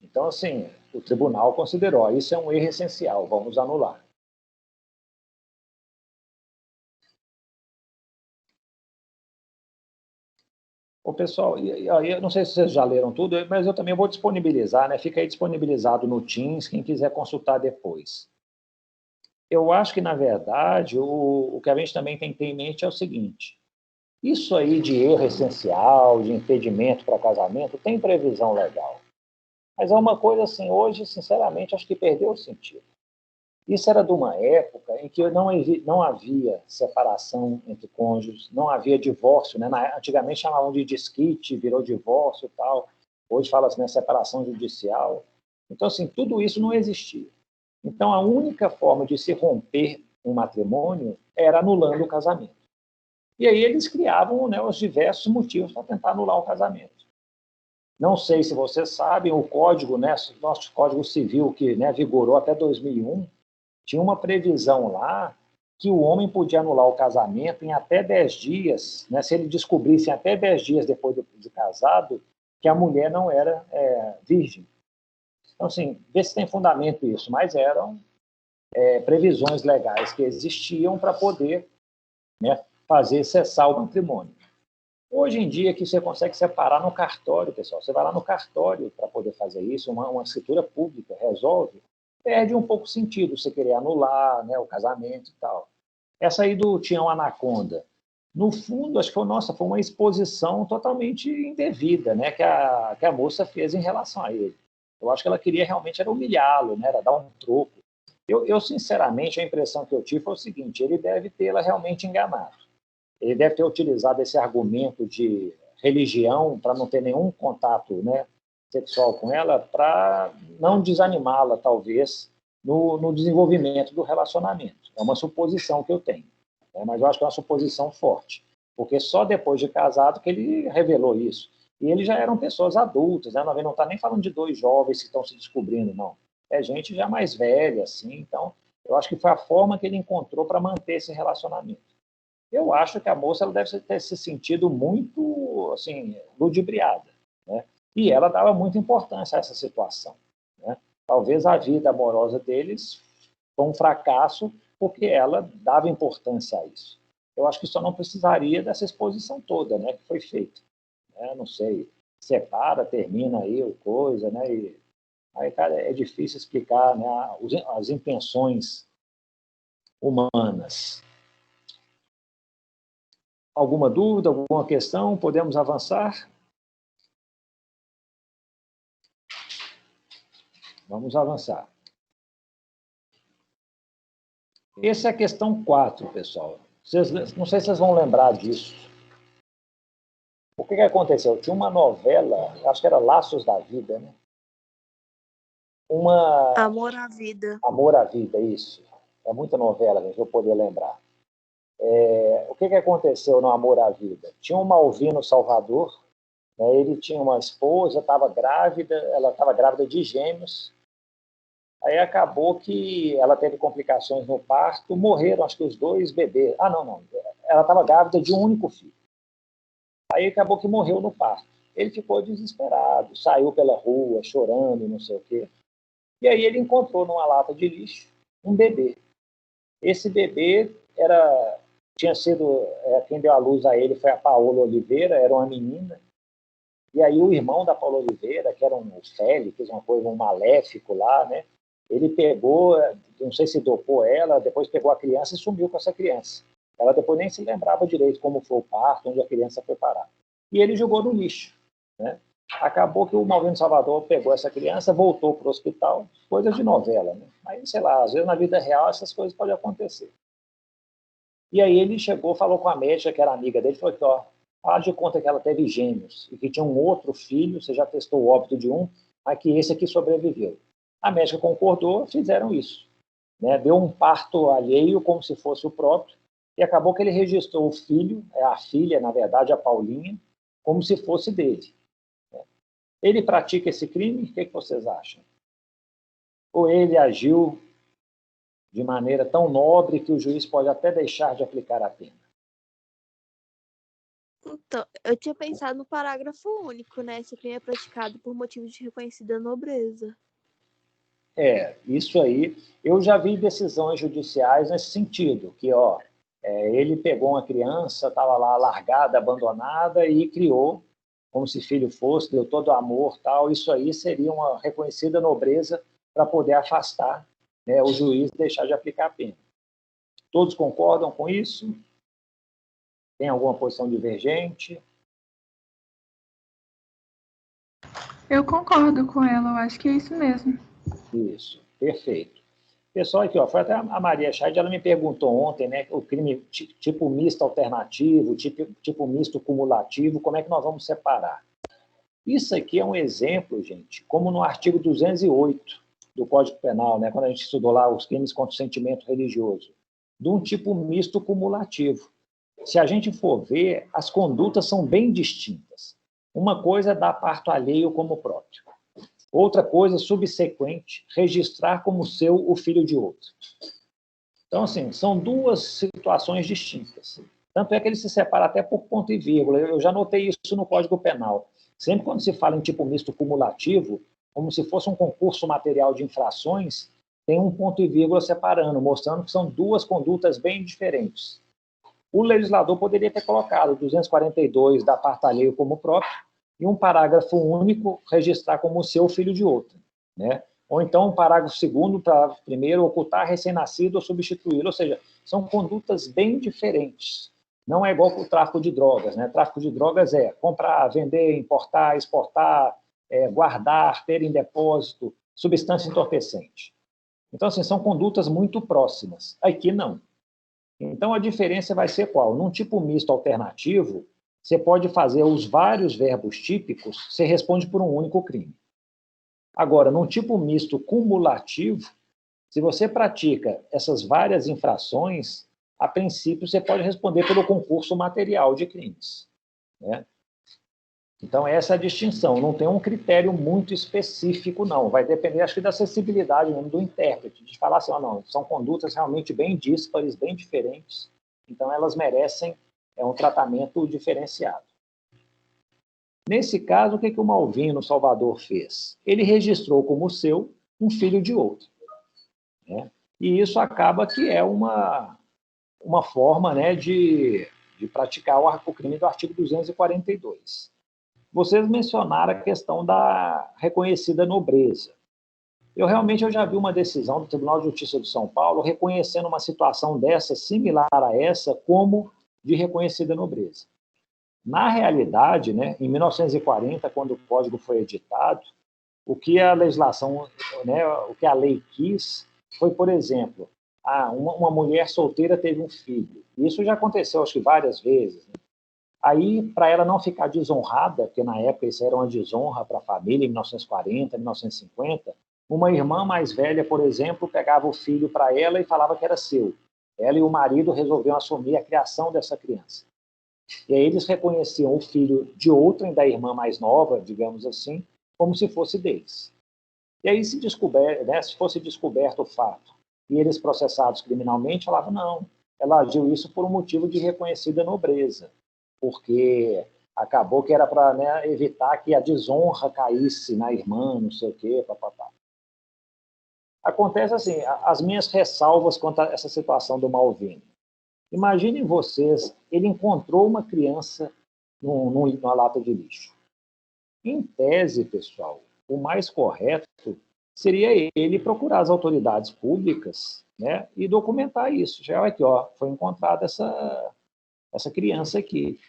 [SPEAKER 1] Então, assim, o tribunal considerou, isso é um erro essencial, vamos anular. Pessoal, eu não sei se vocês já leram tudo, mas eu também vou disponibilizar, né? Fica aí disponibilizado no Teams, quem quiser consultar depois. Eu acho que, na verdade, o que a gente também tem que ter em mente é o seguinte, isso aí de erro essencial, de impedimento para casamento, tem previsão legal. Mas é uma coisa assim, hoje, sinceramente, acho que perdeu o sentido. Isso era de uma época em que não havia separação entre cônjuges, não havia divórcio, né? Antigamente chamavam de desquite, virou divórcio e tal. Hoje fala-se, né, separação judicial. Então, assim, tudo isso não existia. Então, a única forma de se romper um matrimônio era anulando o casamento. E aí eles criavam, né, os diversos motivos para tentar anular o casamento. Não sei se vocês sabem, o código, né, nosso Código Civil, que, né, vigorou até 2001, tinha uma previsão lá que o homem podia anular o casamento em até 10 dias, né, se ele descobrisse em até 10 dias depois de casado que a mulher não era virgem. Então, assim, vê se tem fundamento isso, mas eram previsões legais que existiam para poder, né, fazer cessar o matrimônio. Hoje em dia, que você consegue separar no cartório, pessoal. Você vai lá no cartório para poder fazer isso, uma escritura pública, resolve, perde um pouco o sentido você querer anular, né, o casamento e tal. Essa aí do Tião Anaconda, no fundo, acho que foi uma exposição totalmente indevida, né, que a moça fez em relação a ele. Eu acho que ela queria realmente era humilhá-lo, né, era dar um troco. Eu, sinceramente, a impressão que eu tive foi o seguinte, ele deve tê-la realmente enganado. Ele deve ter utilizado esse argumento de religião para não ter nenhum contato, né, sexual com ela, para não desanimá-la, talvez, no desenvolvimento do relacionamento. É uma suposição que eu tenho. né? Mas eu acho que é uma suposição forte, porque só depois de casado que ele revelou isso. E eles já eram pessoas adultas, né? Não está nem falando de dois jovens que estão se descobrindo, não. É gente já mais velha, assim. Então, eu acho que foi a forma que ele encontrou para manter esse relacionamento. Eu acho que a moça ela deve ter se sentido muito, assim, ludibriada, né? E ela dava muita importância a essa situação, né? Talvez a vida amorosa deles foi um fracasso porque ela dava importância a isso. Eu acho que só não precisaria dessa exposição toda, né, que foi feita. Né? Não sei, separa, termina aí o coisa, né? E aí, cara, é difícil explicar, né, as intenções humanas. Alguma dúvida, alguma questão? Podemos avançar? Vamos avançar. Essa é a questão 4, pessoal. Não sei se vocês vão lembrar disso. O que aconteceu? Tinha uma novela, acho que era Laços da Vida, né?
[SPEAKER 4] Amor à Vida.
[SPEAKER 1] Amor à Vida, isso. É muita novela, gente, eu poder lembrar. O que aconteceu no Amor à Vida? Tinha um Malvino Salvador, né? Ele tinha uma esposa, estava grávida, ela estava grávida de gêmeos. Aí acabou que ela teve complicações no parto, morreram, acho que os 2 bebês. Não. Ela estava grávida de um único filho. Aí acabou que morreu no parto. Ele ficou desesperado, saiu pela rua chorando, não sei o quê. E aí ele encontrou numa lata de lixo um bebê. Esse bebê tinha sido, quem deu a luz a ele foi a Paola Oliveira, era uma menina. E aí o irmão da Paola Oliveira, que era um Félix, uma coisa, um maléfico lá, né? Ele pegou, não sei se dopou ela, depois pegou a criança e sumiu com essa criança. Ela depois nem se lembrava direito como foi o parto, onde a criança foi parar. E ele jogou no lixo, né? Acabou que o Malvino Salvador pegou essa criança, voltou para o hospital, coisas de novela, né? Aí, sei lá, às vezes na vida real essas coisas podem acontecer. E aí ele chegou, falou com a médica, que era amiga dele, falou que, ó, faz de conta que ela teve gêmeos e que tinha um outro filho, você já testou o óbito de um, mas que esse aqui sobreviveu. A médica concordou, fizeram isso, né? Deu um parto alheio, como se fosse o próprio, e acabou que ele registrou o filho, a filha, na verdade, a Paulinha, como se fosse dele. Ele pratica esse crime? O que vocês acham? Ou ele agiu de maneira tão nobre que o juiz pode até deixar de aplicar a pena?
[SPEAKER 4] Então, eu tinha pensado no parágrafo único, né? Esse crime é praticado por motivo de reconhecida nobreza.
[SPEAKER 1] Isso aí, eu já vi decisões judiciais nesse sentido, que, ele pegou uma criança, estava lá largada, abandonada, e criou como se filho fosse, deu todo o amor, tal. Isso aí seria uma reconhecida nobreza para poder afastar, né, o juiz e deixar de aplicar a pena. Todos concordam com isso? Tem alguma posição divergente?
[SPEAKER 2] Eu concordo com ela, eu acho que é isso mesmo.
[SPEAKER 1] Isso, perfeito. Pessoal, aqui, foi até a Maria Scheid, ela me perguntou ontem, né, o crime tipo misto alternativo, tipo misto cumulativo, como é que nós vamos separar? Isso aqui é um exemplo, gente, como no artigo 208 do Código Penal, né, quando a gente estudou lá os crimes contra o sentimento religioso, de um tipo misto cumulativo. Se a gente for ver, as condutas são bem distintas. Uma coisa é dar parto alheio como próprio. Outra coisa, subsequente, registrar como seu o filho de outro. Então, assim, são duas situações distintas. Tanto é que ele se separa até por ponto e vírgula. Eu já notei isso no Código Penal. Sempre quando se fala em tipo misto cumulativo, como se fosse um concurso material de infrações, tem um ponto e vírgula separando, mostrando que são duas condutas bem diferentes. O legislador poderia ter colocado 242 dar parto alheio como próprio, e um parágrafo único registrar como seu filho de outro, né? Ou então um parágrafo segundo para primeiro ocultar recém-nascido ou substituí-lo, ou seja, são condutas bem diferentes. Não é igual para o tráfico de drogas, né? Tráfico de drogas é comprar, vender, importar, exportar, guardar, ter em depósito, substância entorpecente. Então, assim, são condutas muito próximas. Aqui não. Então, a diferença vai ser qual? Num tipo misto alternativo, você pode fazer os vários verbos típicos, você responde por um único crime. Agora, num tipo misto cumulativo, se você pratica essas várias infrações, a princípio, você pode responder pelo concurso material de crimes, né? Então, essa é a distinção. Não tem um critério muito específico, não. Vai depender, acho que, da acessibilidade mesmo do intérprete, de falar assim, não, são condutas realmente bem díspares, bem diferentes, então elas merecem um tratamento diferenciado. Nesse caso, o que o Malvino Salvador fez? Ele registrou como seu um filho de outro, né? E isso acaba que é uma forma, né, de praticar o crime do artigo 242. Vocês mencionaram a questão da reconhecida nobreza. Eu já vi uma decisão do Tribunal de Justiça de São Paulo reconhecendo uma situação dessa, similar a essa, como de reconhecida nobreza. Na realidade, né, em 1940, quando o Código foi editado, o que a legislação, né, o que a lei quis foi, por exemplo, uma mulher solteira teve um filho. Isso já aconteceu, acho que várias vezes, né? Aí, para ela não ficar desonrada, porque na época isso era uma desonra para a família, em 1940, 1950, uma irmã mais velha, por exemplo, pegava o filho para ela e falava que era seu. Ela e o marido resolviam assumir a criação dessa criança. E aí eles reconheciam o filho de outrem, da irmã mais nova, digamos assim, como se fosse deles. E aí, se fosse descoberto o fato e eles processados criminalmente, falavam, não, ela agiu isso por um motivo de reconhecida nobreza, porque acabou que era para, né, evitar que a desonra caísse na irmã, não sei o quê, papapá. Acontece assim, as minhas ressalvas quanto a essa situação do Malvino. Imaginem vocês, ele encontrou uma criança numa lata de lixo. Em tese, pessoal, o mais correto seria ele procurar as autoridades públicas, né, e documentar isso. Já aqui, ó, foi encontrada essa criança aqui.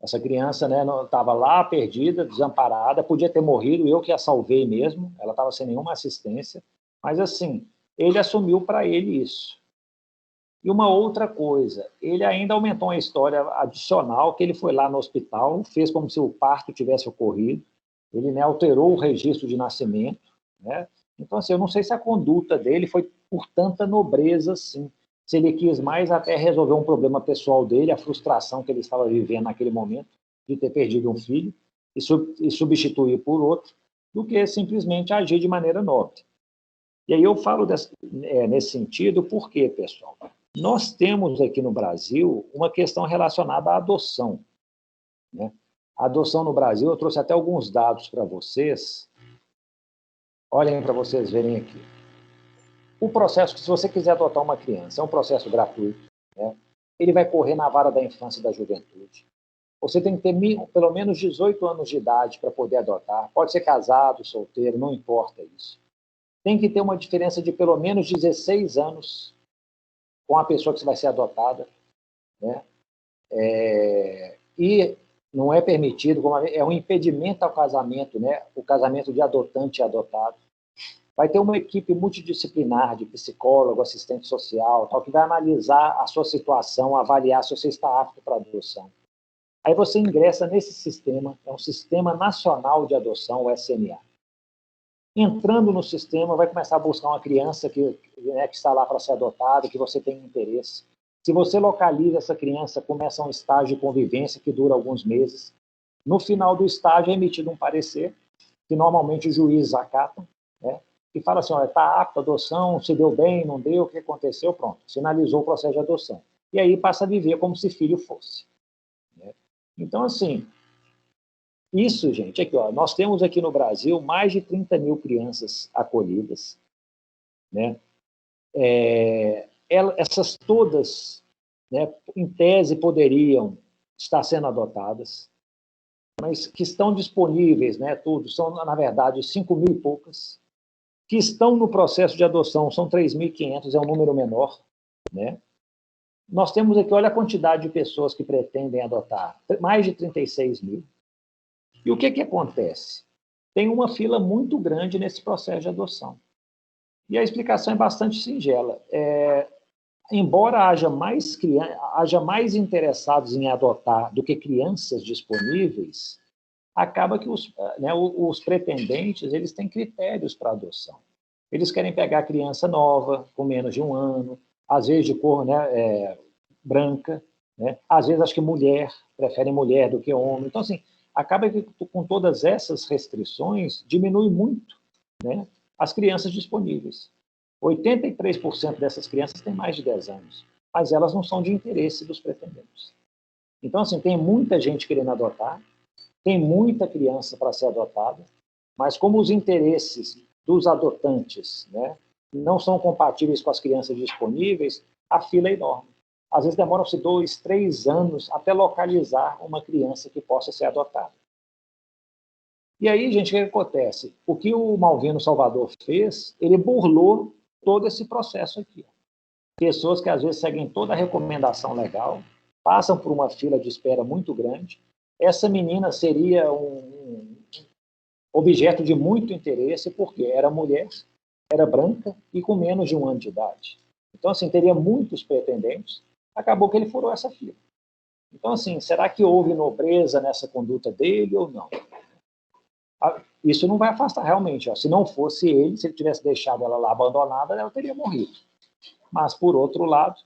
[SPEAKER 1] Essa criança, né, estava lá perdida, desamparada, podia ter morrido, eu que a salvei mesmo, ela estava sem nenhuma assistência, mas assim, ele assumiu para ele isso. E uma outra coisa, ele ainda aumentou uma história adicional, que ele foi lá no hospital, fez como se o parto tivesse ocorrido, ele, né, alterou o registro de nascimento, né? Então, assim, eu não sei se a conduta dele foi por tanta nobreza assim, se ele quis mais até resolver um problema pessoal dele, a frustração que ele estava vivendo naquele momento, de ter perdido um filho, e substituir por outro, do que simplesmente agir de maneira nobre. E aí eu falo nesse sentido, porque, pessoal, nós temos aqui no Brasil uma questão relacionada à adoção, né? A adoção no Brasil, eu trouxe até alguns dados para vocês. Olhem para vocês verem aqui. O processo, se você quiser adotar uma criança, é um processo gratuito, né? Ele vai correr na vara da infância e da juventude. Você tem que ter pelo menos 18 anos de idade para poder adotar. Pode ser casado, solteiro, não importa isso. Tem que ter uma diferença de pelo menos 16 anos com a pessoa que vai ser adotada, né? E não é permitido, é um impedimento ao casamento, né? O casamento de adotante e adotado. Vai ter uma equipe multidisciplinar de psicólogo, assistente social, tal, que vai analisar a sua situação, avaliar se você está apto para adoção. Aí você ingressa nesse sistema, é um Sistema Nacional de Adoção, o SMA. Entrando no sistema, vai começar a buscar uma criança que está lá para ser adotada, que você tem interesse. Se você localiza essa criança, começa um estágio de convivência que dura alguns meses. No final do estágio é emitido um parecer, que normalmente os juízes acatam, né? E fala assim, olha, está apto a adoção, se deu bem, não deu, o que aconteceu, pronto, sinalizou o processo de adoção. E aí passa a viver como se filho fosse, né? Então, assim, isso, gente, aqui, ó, nós temos aqui no Brasil mais de 30 mil crianças acolhidas, né? Essas todas, né, em tese, poderiam estar sendo adotadas, mas que estão disponíveis, né, tudo, são, na verdade, 5 mil e poucas, que estão no processo de adoção, são 3.500, é um número menor, né? Nós temos aqui, olha a quantidade de pessoas que pretendem adotar, mais de 36 mil. E o que acontece? Tem uma fila muito grande nesse processo de adoção. E a explicação é bastante singela. Embora haja mais interessados em adotar do que crianças disponíveis, acaba que os pretendentes eles têm critérios para adoção. Eles querem pegar criança nova, com menos de 1 ano, às vezes de cor, né, branca, né? Às vezes acho que preferem mulher do que homem. Então, assim, acaba que com todas essas restrições, diminui muito, né, as crianças disponíveis. 83% dessas crianças têm mais de 10 anos, mas elas não são de interesse dos pretendentes. Então, assim, tem muita gente querendo adotar, tem muita criança para ser adotada, mas como os interesses dos adotantes, né, não são compatíveis com as crianças disponíveis, a fila é enorme. Às vezes demoram-se 2, 3 anos até localizar uma criança que possa ser adotada. E aí, gente, o que acontece? O que o Malvino Salvador fez, ele burlou todo esse processo aqui. Pessoas que às vezes seguem toda a recomendação legal, passam por uma fila de espera muito grande. Essa menina seria um objeto de muito interesse, porque era mulher, era branca e com menos de 1 ano de idade. Então, assim, teria muitos pretendentes. Acabou que ele furou essa fila. Então, assim, será que houve nobreza nessa conduta dele ou não? Isso não vai afastar realmente. Ó. Se não fosse ele, se ele tivesse deixado ela lá abandonada, ela teria morrido. Mas, por outro lado,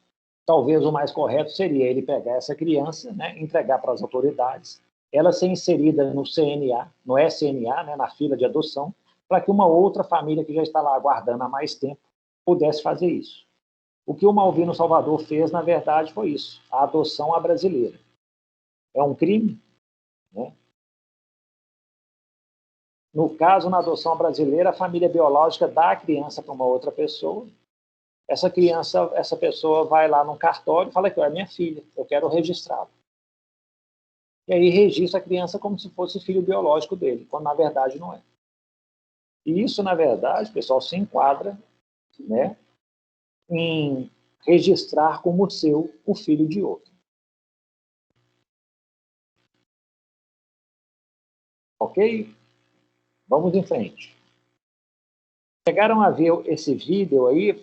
[SPEAKER 1] talvez o mais correto seria ele pegar essa criança, né, entregar para as autoridades, ela ser inserida no CNA, no SNA, né, na fila de adoção, para que uma outra família que já está lá aguardando há mais tempo pudesse fazer isso. O que o Malvino Salvador fez, na verdade, foi isso, a adoção à brasileira. É um crime, né? No caso, na adoção brasileira, a família biológica dá a criança para uma outra pessoa. Essa criança, essa pessoa vai lá no cartório e fala que é minha filha, eu quero registrá-la. E aí registra a criança como se fosse filho biológico dele, quando na verdade não é. E isso, na verdade, pessoal, se enquadra, né, em registrar como seu o filho de outro. Ok? Vamos em frente. Chegaram a ver esse vídeo aí,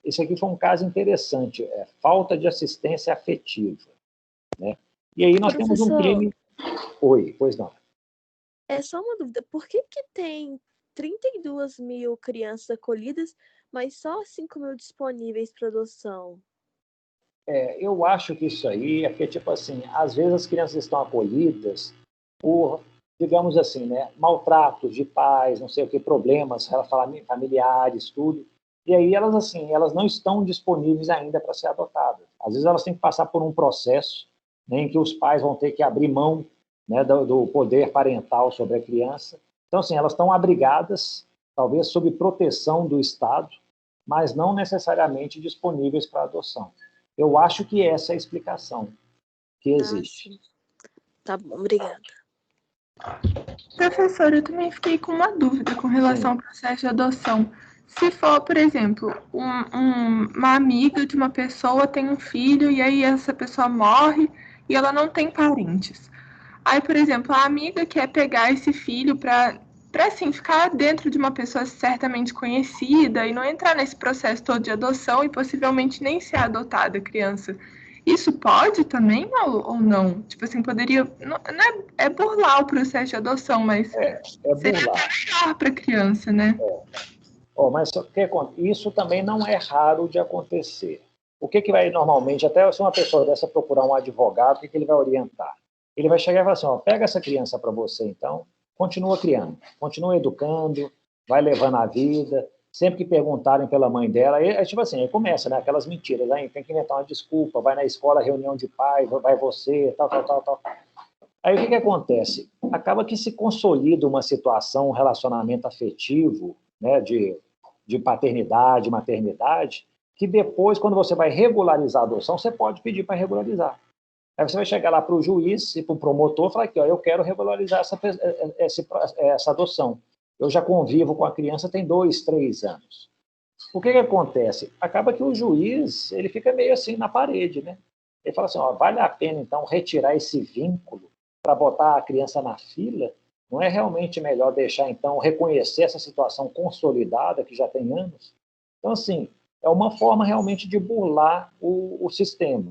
[SPEAKER 1] esse aqui foi um caso interessante, falta de assistência afetiva, né? E aí nós temos um crime... Oi, pois não.
[SPEAKER 4] É só uma dúvida, por que tem 32 mil crianças acolhidas, mas só 5 mil disponíveis para adoção?
[SPEAKER 1] Eu acho que isso aí é porque, tipo assim, às vezes as crianças estão acolhidas por, digamos assim, né, maltratos de pais, não sei o que, problemas familiares, tudo. E aí elas, assim, elas não estão disponíveis ainda para ser adotadas. Às vezes elas têm que passar por um processo, né, em que os pais vão ter que abrir mão, né, do poder parental sobre a criança. Então, assim, elas estão abrigadas, talvez sob proteção do Estado, mas não necessariamente disponíveis para adoção. Eu acho que essa é a explicação que existe.
[SPEAKER 4] Sim. Tá bom, obrigada.
[SPEAKER 2] Professor, eu também fiquei com uma dúvida com relação ao processo de adoção. Se for, por exemplo, uma amiga de uma pessoa tem um filho e aí essa pessoa morre e ela não tem parentes. Aí, por exemplo, a amiga quer pegar esse filho para assim, ficar dentro de uma pessoa certamente conhecida e não entrar nesse processo todo de adoção e possivelmente nem ser adotada a criança. Isso pode também ou não? Tipo assim, poderia... Não é burlar o processo de adoção, mas seria até melhor para a criança, né?
[SPEAKER 1] Mas isso também não é raro de acontecer. O que vai normalmente, até se uma pessoa dessa procurar um advogado, o que ele vai orientar? Ele vai chegar e falar assim, pega essa criança para você, então, continua criando, continua educando, vai levando a vida, sempre que perguntarem pela mãe dela, tipo assim, aí começa, né, aquelas mentiras, aí tem que inventar uma desculpa, vai na escola, reunião de pais, vai você, tal. Aí o que acontece? Acaba que se consolida uma situação, um relacionamento afetivo, né, de paternidade, maternidade, que depois, quando você vai regularizar a adoção, você pode pedir para regularizar. Aí você vai chegar lá para o juiz e para o promotor e falar aqui, eu quero regularizar essa adoção. Eu já convivo com a criança tem 2, 3 anos. O que acontece? Acaba que o juiz ele fica meio assim na parede, né? Ele fala assim, vale a pena então retirar esse vínculo para botar a criança na fila? Não é realmente melhor deixar então reconhecer essa situação consolidada que já tem anos? Então assim, é uma forma realmente de burlar o sistema.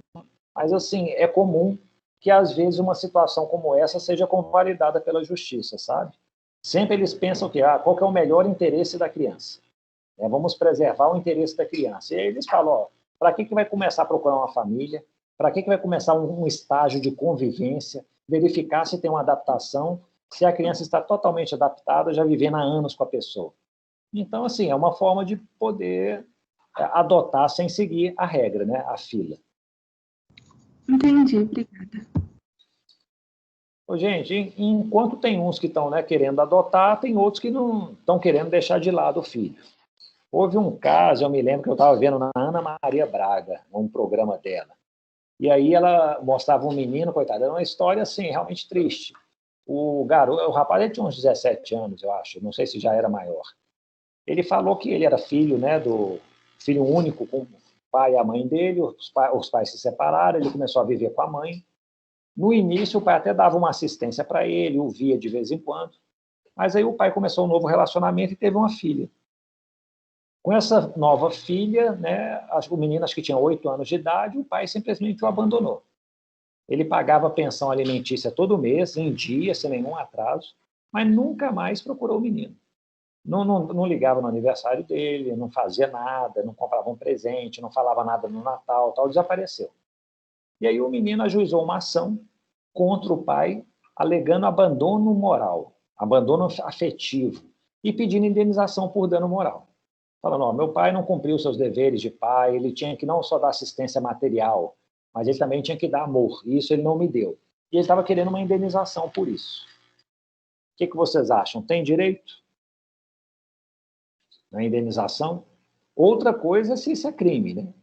[SPEAKER 1] Mas, assim, é comum que, às vezes, uma situação como essa seja convalidada pela justiça, sabe? Sempre eles pensam que, qual que é o melhor interesse da criança? Vamos preservar o interesse da criança. E aí eles falam, Para que vai começar a procurar uma família? Para que vai começar um estágio de convivência? Verificar se tem uma adaptação, se a criança está totalmente adaptada, já vivendo há anos com a pessoa. Então, assim, é uma forma de poder adotar sem seguir a regra, né? A fila.
[SPEAKER 2] Entendi, obrigada.
[SPEAKER 1] Gente, enquanto tem uns que estão, né, querendo adotar, tem outros que não estão querendo deixar de lado o filho. Houve um caso, eu me lembro que eu estava vendo na Ana Maria Braga, um programa dela. E aí ela mostrava um menino, coitado, era uma história assim, realmente triste. O rapaz ele tinha uns 17 anos, eu acho, não sei se já era maior. Ele falou que ele era filho, né, do filho único com o pai e a mãe dele, os pais se separaram, ele começou a viver com a mãe. No início, o pai até dava uma assistência para ele, o via de vez em quando, mas aí o pai começou um novo relacionamento e teve uma filha. Com essa nova filha, né, o menino acho que tinha 8 anos de idade, o pai simplesmente o abandonou. Ele pagava pensão alimentícia todo mês, em dia, sem nenhum atraso, mas nunca mais procurou o menino. Não ligava no aniversário dele, não fazia nada, não comprava um presente, não falava nada no Natal, tal, desapareceu. E aí o menino ajuizou uma ação contra o pai, alegando abandono moral, abandono afetivo, e pedindo indenização por dano moral. Falando, meu pai não cumpriu seus deveres de pai, ele tinha que não só dar assistência material, mas ele também tinha que dar amor, e isso ele não me deu. E ele estava querendo uma indenização por isso. O que vocês acham? Tem direito na indenização? Outra coisa é se isso é crime, né?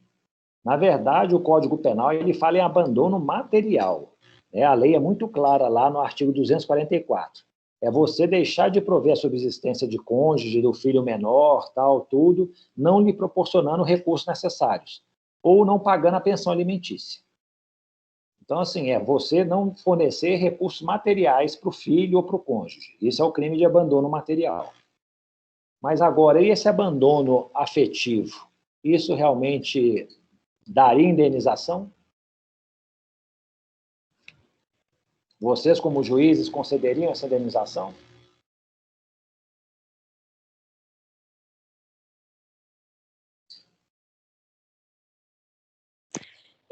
[SPEAKER 1] Na verdade, o Código Penal ele fala em abandono material. A lei é muito clara lá no artigo 244. É você deixar de prover a subsistência de cônjuge, do filho menor, tal, tudo, não lhe proporcionando recursos necessários, ou não pagando a pensão alimentícia. Então, assim, você não fornecer recursos materiais para o filho ou para o cônjuge. Isso é o crime de abandono material. Mas agora, e esse abandono afetivo? Isso realmente daria indenização? Vocês, como juízes, concederiam essa indenização?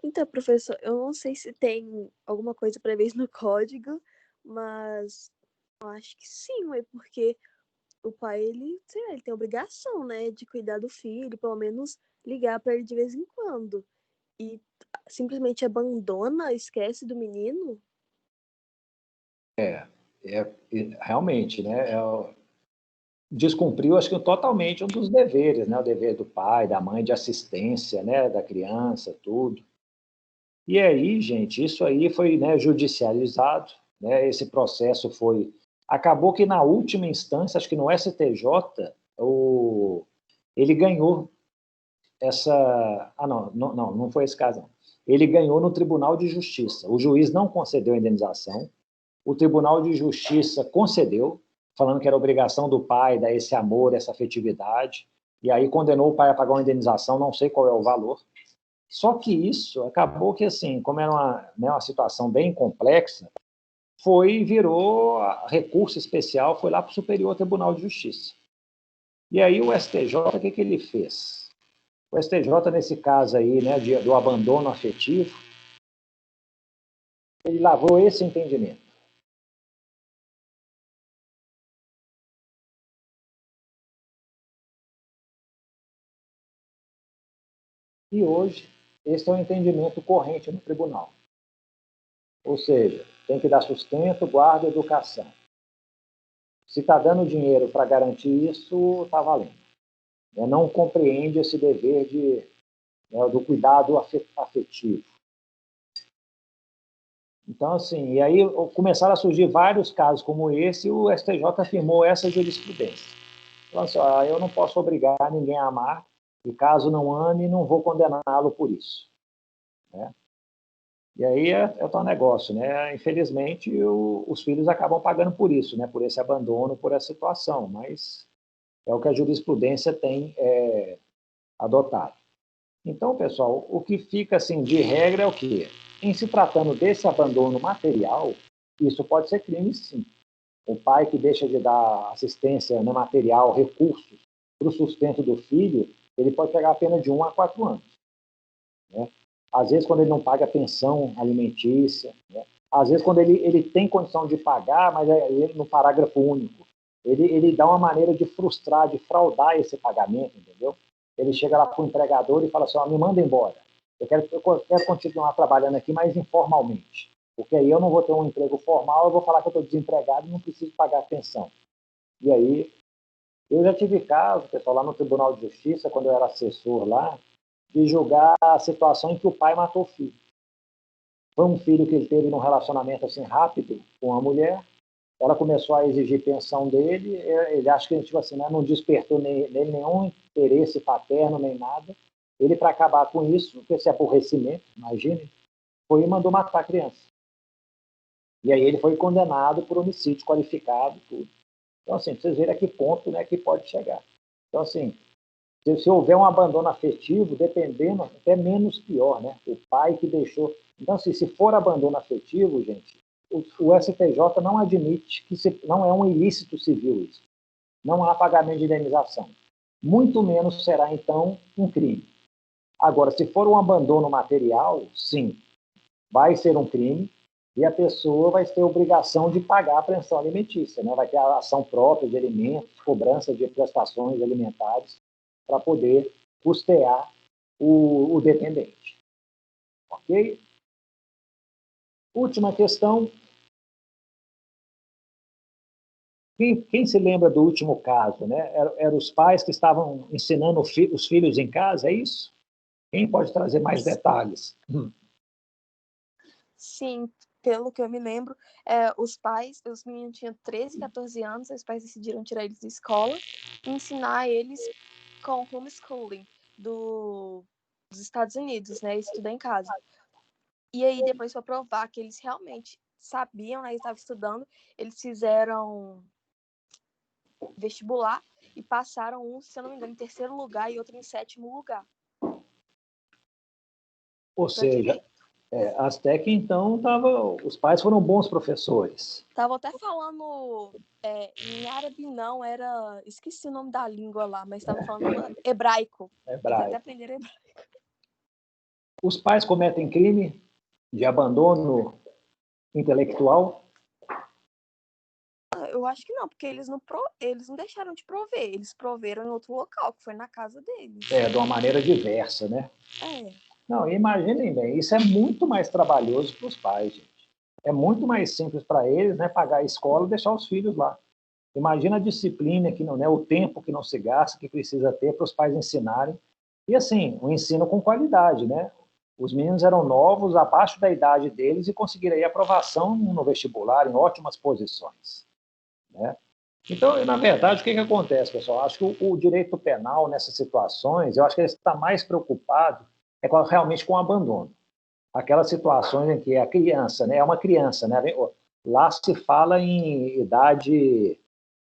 [SPEAKER 4] Então, professor, eu não sei se tem alguma coisa prevista no código, mas eu acho que sim, porque o pai, sei lá, ele tem obrigação, né, de cuidar do filho, pelo menos ligar para ele de vez em quando. E simplesmente abandona, esquece do menino?
[SPEAKER 1] Realmente, né? Descumpriu, acho que totalmente um dos deveres, né? O dever do pai, da mãe, de assistência, né? Da criança, tudo. E aí, gente, isso aí foi, né, judicializado, né? Esse processo foi... Acabou que na última instância, acho que no STJ, ele ganhou essa... não foi esse caso, não. Ele ganhou no Tribunal de Justiça. O juiz não concedeu a indenização, o Tribunal de Justiça concedeu, falando que era obrigação do pai dar esse amor, essa afetividade, e aí condenou o pai a pagar uma indenização, não sei qual é o valor. Só que isso acabou que, assim, como era uma situação bem complexa, virou recurso especial, foi lá para o Superior Tribunal de Justiça. E aí o STJ, o que ele fez? O STJ, nesse caso aí, né, do abandono afetivo, ele lavrou esse entendimento. E hoje, esse é o entendimento corrente no tribunal. Ou seja, tem que dar sustento, guarda e educação. Se está dando dinheiro para garantir isso, está valendo. Não compreende esse dever do cuidado afetivo. Então, assim, e aí começaram a surgir vários casos como esse, e o STJ afirmou essa jurisprudência. Então, assim, eu não posso obrigar ninguém a amar, e caso não ame, não vou condená-lo por isso. Né? E aí é tal negócio, né? Infelizmente, os filhos acabam pagando por isso, né? Por esse abandono, por essa situação, mas é o que a jurisprudência tem adotado. Então, pessoal, o que fica assim de regra é o quê? Em se tratando desse abandono material, isso pode ser crime, sim. O pai que deixa de dar assistência material, recursos para o sustento do filho, ele pode pegar a pena de 1 a 4 anos. né? Às vezes, quando ele não paga pensão alimentícia, né? Às vezes, quando ele tem condição de pagar, mas ele no parágrafo único, ele dá uma maneira de frustrar, de fraudar esse pagamento, entendeu? Ele chega lá para o empregador e fala assim, me manda embora. Eu quero continuar trabalhando aqui, mas informalmente. Porque aí eu não vou ter um emprego formal, eu vou falar que eu estou desempregado e não preciso pagar pensão. E aí, eu já tive caso, pessoal, lá no Tribunal de Justiça, quando eu era assessor lá, de julgar a situação em que o pai matou o filho. Foi um filho que ele teve num relacionamento assim rápido com a mulher, ela começou a exigir pensão dele, ele acha que tipo assim, né, não despertou nele nenhum interesse paterno nem nada. Ele, para acabar com isso, com esse aborrecimento, imagine, foi e mandou matar a criança. E aí ele foi condenado por homicídio qualificado, tudo. Então, assim, vocês verem a que ponto, né, que pode chegar. Então, assim, se houver um abandono afetivo, dependendo, até menos pior, né? O pai que deixou... Então, assim, se for abandono afetivo, gente, o STJ não admite que não é um ilícito civil isso. Não há pagamento de indenização. Muito menos será, então, um crime. Agora, se for um abandono material, sim, vai ser um crime e a pessoa vai ter obrigação de pagar a pensão alimentícia, né? Vai ter a ação própria de alimentos, cobrança de prestações alimentares para poder custear o dependente. Ok? Última questão. Quem se lembra do último caso, né? Eram os pais que estavam ensinando os filhos em casa, é isso? Quem pode trazer mais detalhes?
[SPEAKER 4] Sim, pelo que eu me lembro, os meninos tinham 13, 14 anos, os pais decidiram tirar eles da escola e ensinar eles com homeschooling dos Estados Unidos, né? Estudar em casa. E aí, depois, para provar que eles realmente sabiam, né? Eles estavam estudando, eles fizeram vestibular e passaram um, se eu não me engano, em 3º lugar e outro em 7º lugar.
[SPEAKER 1] Ou seja, Aztec, então, os pais foram bons professores.
[SPEAKER 4] Tava até falando em árabe, não, esqueci o nome da língua lá, mas tava falando hebraico. Eles até aprenderam hebraico.
[SPEAKER 1] Os pais cometem crime de abandono intelectual?
[SPEAKER 4] Eu acho que não, porque eles não deixaram de prover, eles proveram em outro local, que foi na casa deles.
[SPEAKER 1] De uma maneira diversa, né? Não, imaginem bem, isso é muito mais trabalhoso para os pais, gente. É muito mais simples para eles, né, pagar a escola e deixar os filhos lá. Imagina a disciplina que não, né, o tempo que não se gasta, que precisa ter para os pais ensinarem. E assim, um ensino com qualidade, né? Os meninos eram novos, abaixo da idade deles e conseguiram aí aprovação no vestibular, em ótimas posições, né? Então, na verdade, o que acontece, pessoal? Acho que o direito penal, nessas situações, eu acho que ele está mais preocupado realmente com o abandono. Aquelas situações em que a criança, né, é uma criança, né? Lá se fala em idade,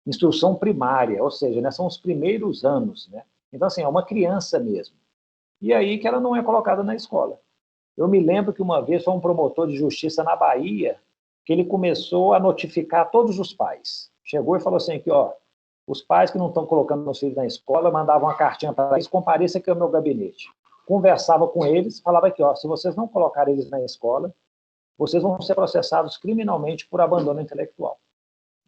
[SPEAKER 1] instrução primária, ou seja, né, são os primeiros anos, né? Então, assim, é uma criança mesmo. E aí que ela não é colocada na escola. Eu me lembro que uma vez foi um promotor de justiça na Bahia que ele começou a notificar todos os pais. Chegou e falou assim, que, os pais que não estão colocando os filhos na escola mandavam uma cartinha para eles, compareça aqui ao meu gabinete. Conversava com eles, falava aqui, se vocês não colocarem eles na escola, vocês vão ser processados criminalmente por abandono intelectual.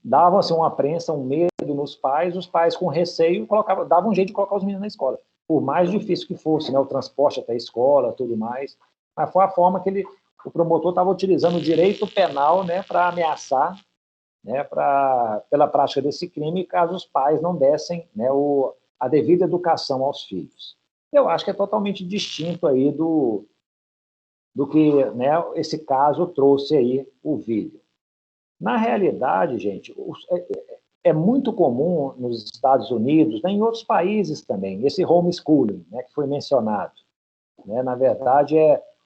[SPEAKER 1] Davam assim, uma prensa, um medo nos pais, os pais com receio davam um jeito de colocar os meninos na escola. Por mais difícil que fosse, né, o transporte até a escola, tudo mais, mas foi a forma que o promotor estava utilizando o direito penal, né, para ameaçar, né, pela prática desse crime, caso os pais não dessem, né, a devida educação aos filhos. Eu acho que é totalmente distinto aí do que, né, esse caso trouxe aí o vídeo. Na realidade, gente, é muito comum nos Estados Unidos, né, em outros países também, esse homeschooling, né, que foi mencionado. Né, na verdade,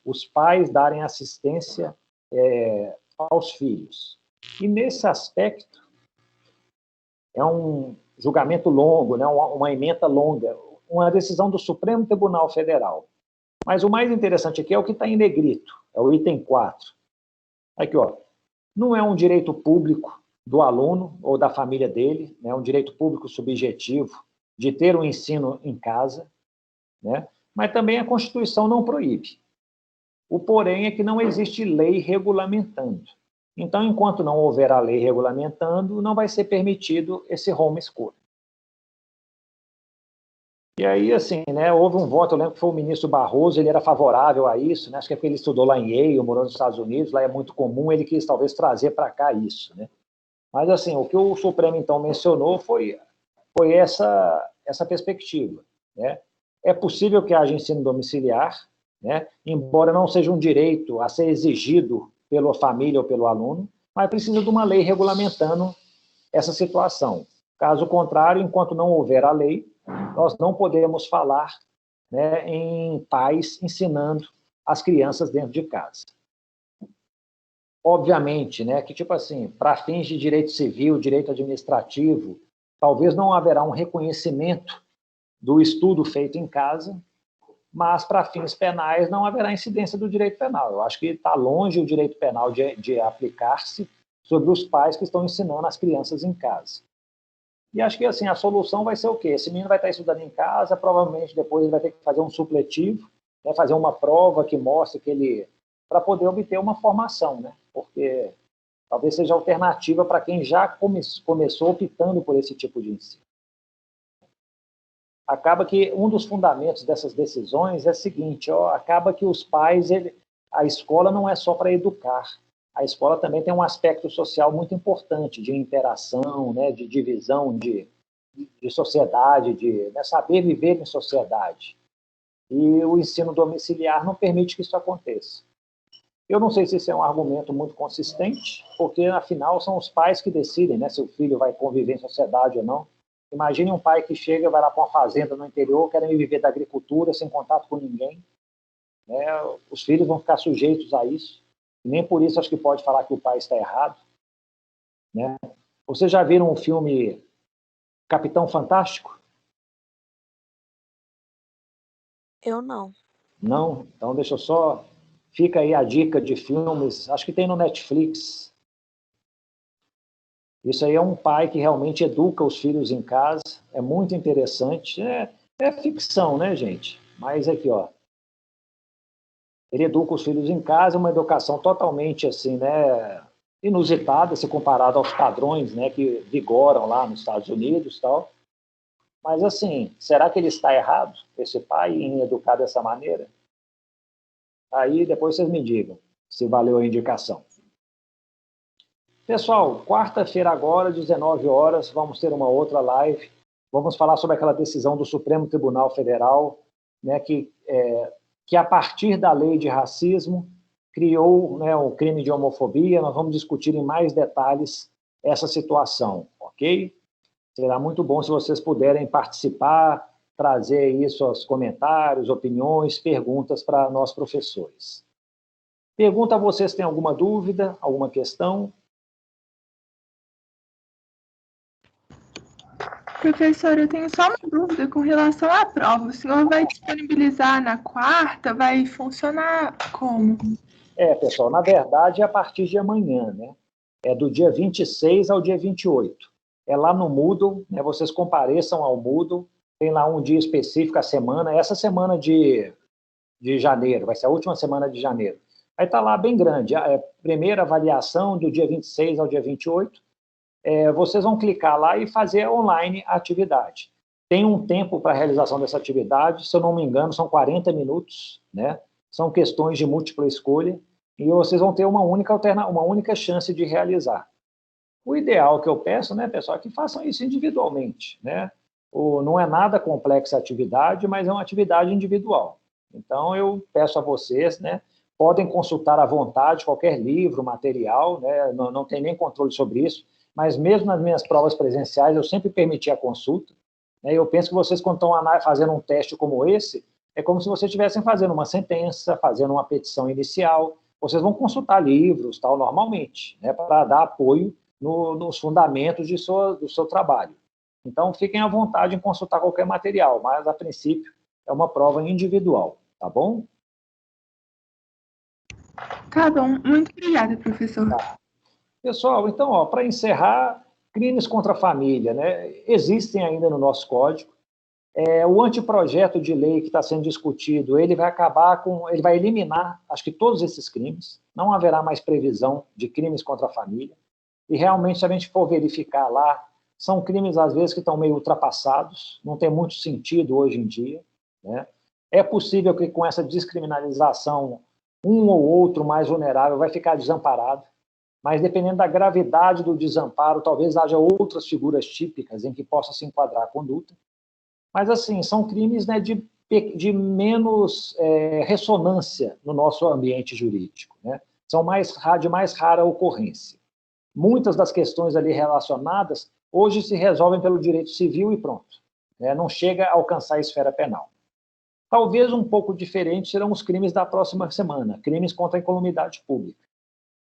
[SPEAKER 1] os pais darem assistência aos filhos. E nesse aspecto, é um julgamento longo, né, uma ementa longa, uma decisão do Supremo Tribunal Federal. Mas o mais interessante aqui é o que está em negrito, é o item 4. Aqui, não é um direito público do aluno ou da família dele, né, um direito público subjetivo de ter um ensino em casa, né? mas também a Constituição não proíbe. O porém é que não existe lei regulamentando. Então, enquanto não houver a lei regulamentando, não vai ser permitido esse homeschooling. E aí, assim, né, houve um voto, eu lembro que foi o ministro Barroso, ele era favorável a isso, né, acho que é porque ele estudou lá em Yale, morou nos Estados Unidos, lá é muito comum, ele quis talvez trazer para cá isso, né. Mas, assim, o que o Supremo, então, mencionou foi essa perspectiva, né. É possível que haja ensino domiciliar, né, embora não seja um direito a ser exigido pela família ou pelo aluno, mas precisa de uma lei regulamentando essa situação. Caso contrário, enquanto não houver a lei, nós não podemos falar, né, em pais ensinando as crianças dentro de casa. Obviamente, né, que, tipo assim, para fins de direito civil, direito administrativo, talvez não haverá um reconhecimento do estudo feito em casa, mas para fins penais não haverá incidência do direito penal. Eu acho que está longe o direito penal de aplicar-se sobre os pais que estão ensinando as crianças em casa. E acho que, assim, a solução vai ser o quê? Esse menino vai estar estudando em casa, provavelmente depois ele vai ter que fazer um supletivo, né, fazer uma prova que mostre que ele... para poder obter uma formação, né? Porque talvez seja alternativa para quem já começou optando por esse tipo de ensino. Acaba que um dos fundamentos dessas decisões é o seguinte, acaba que os pais, a escola não é só para educar, a escola também tem um aspecto social muito importante, de interação, né, de divisão de sociedade, de, né, saber viver em sociedade. E o ensino domiciliar não permite que isso aconteça. Eu não sei se esse é um argumento muito consistente, porque, afinal, são os pais que decidem, né, se o filho vai conviver em sociedade ou não. Imagine um pai que chega, vai lá para uma fazenda no interior, querendo viver da agricultura, sem contato com ninguém. Né? Os filhos vão ficar sujeitos a isso. E nem por isso acho que pode falar que o pai está errado. Né? Vocês já viram o filme Capitão Fantástico?
[SPEAKER 4] Eu não.
[SPEAKER 1] Não? Então deixa eu só... Fica aí a dica de filmes, acho que tem no Netflix. Isso aí é um pai que realmente educa os filhos em casa, é muito interessante. É ficção, né, gente? Mas aqui, ó, ele educa os filhos em casa, uma educação totalmente assim, né, inusitada, se comparado aos padrões, né, que vigoram lá nos Estados Unidos, tal. Mas assim, será que ele está errado, esse pai, em educar dessa maneira? Aí depois vocês me digam se valeu a indicação. Pessoal, quarta-feira agora, 19 horas, vamos ter uma outra live. Vamos falar sobre aquela decisão do Supremo Tribunal Federal, né, que a partir da lei de racismo criou, né, o crime de homofobia. Nós vamos discutir em mais detalhes essa situação, ok? Será muito bom se vocês puderem participar, trazer aí seus comentários, opiniões, perguntas para nós professores. Pergunta a vocês se tem alguma dúvida, alguma questão?
[SPEAKER 2] Professor, eu tenho só uma dúvida com relação à prova. O senhor vai disponibilizar na quarta? Vai funcionar como?
[SPEAKER 1] Pessoal, na verdade é a partir de amanhã, né? É do dia 26 ao dia 28. É lá no Moodle, né? Vocês compareçam ao Moodle, tem lá um dia específico, a semana, essa semana de janeiro, vai ser a última semana de janeiro. Aí está lá bem grande, a primeira avaliação do dia 26 ao dia 28, vocês vão clicar lá e fazer online a atividade. Tem um tempo para a realização dessa atividade, se eu não me engano, são 40 minutos, né? São questões de múltipla escolha, e vocês vão ter uma única chance de realizar. O ideal que eu peço, né, pessoal, é que façam isso individualmente, né? Não é nada complexa a atividade, mas é uma atividade individual. Então, eu peço a vocês, né, podem consultar à vontade qualquer livro, material, né, não tem nem controle sobre isso, mas mesmo nas minhas provas presenciais, eu sempre permiti a consulta. Né, eu penso que vocês, quando estão fazendo um teste como esse, é como se vocês estivessem fazendo uma sentença, fazendo uma petição inicial. Vocês vão consultar livros, tal, normalmente, né, para dar apoio nos fundamentos do seu trabalho. Então, fiquem à vontade em consultar qualquer material, mas, a princípio, é uma prova individual, tá bom?
[SPEAKER 2] Tá bom, muito obrigada, professor.
[SPEAKER 1] Tá. Pessoal, então, para encerrar, crimes contra a família, né, existem ainda no nosso código, O anteprojeto de lei que está sendo discutido, ele vai eliminar, acho que todos esses crimes, não haverá mais previsão de crimes contra a família, e realmente, se a gente for verificar lá, são crimes, às vezes, que estão meio ultrapassados, não tem muito sentido hoje em dia, né? É possível que com essa descriminalização, um ou outro mais vulnerável vai ficar desamparado, mas dependendo da gravidade do desamparo, talvez haja outras figuras típicas em que possa se enquadrar a conduta. Mas, assim, são crimes, né, de menos ressonância no nosso ambiente jurídico, né? São de mais rara ocorrência. Muitas das questões ali relacionadas, hoje se resolvem pelo direito civil e pronto, né? Não chega a alcançar a esfera penal. Talvez um pouco diferente serão os crimes da próxima semana, crimes contra a incolumidade pública.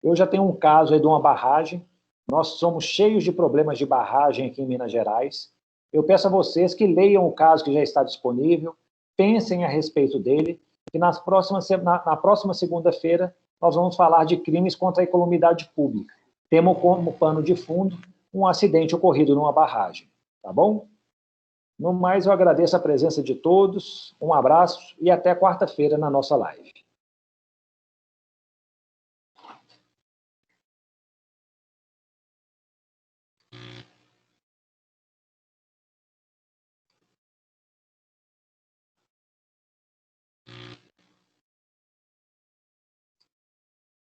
[SPEAKER 1] Eu já tenho um caso aí de uma barragem, nós somos cheios de problemas de barragem aqui em Minas Gerais. Eu peço a vocês que leiam o caso que já está disponível, pensem a respeito dele, e na próxima segunda-feira nós vamos falar de crimes contra a incolumidade pública. Temos como pano de fundo um acidente ocorrido numa barragem, tá bom? No mais, eu agradeço a presença de todos, um abraço e até quarta-feira na nossa live.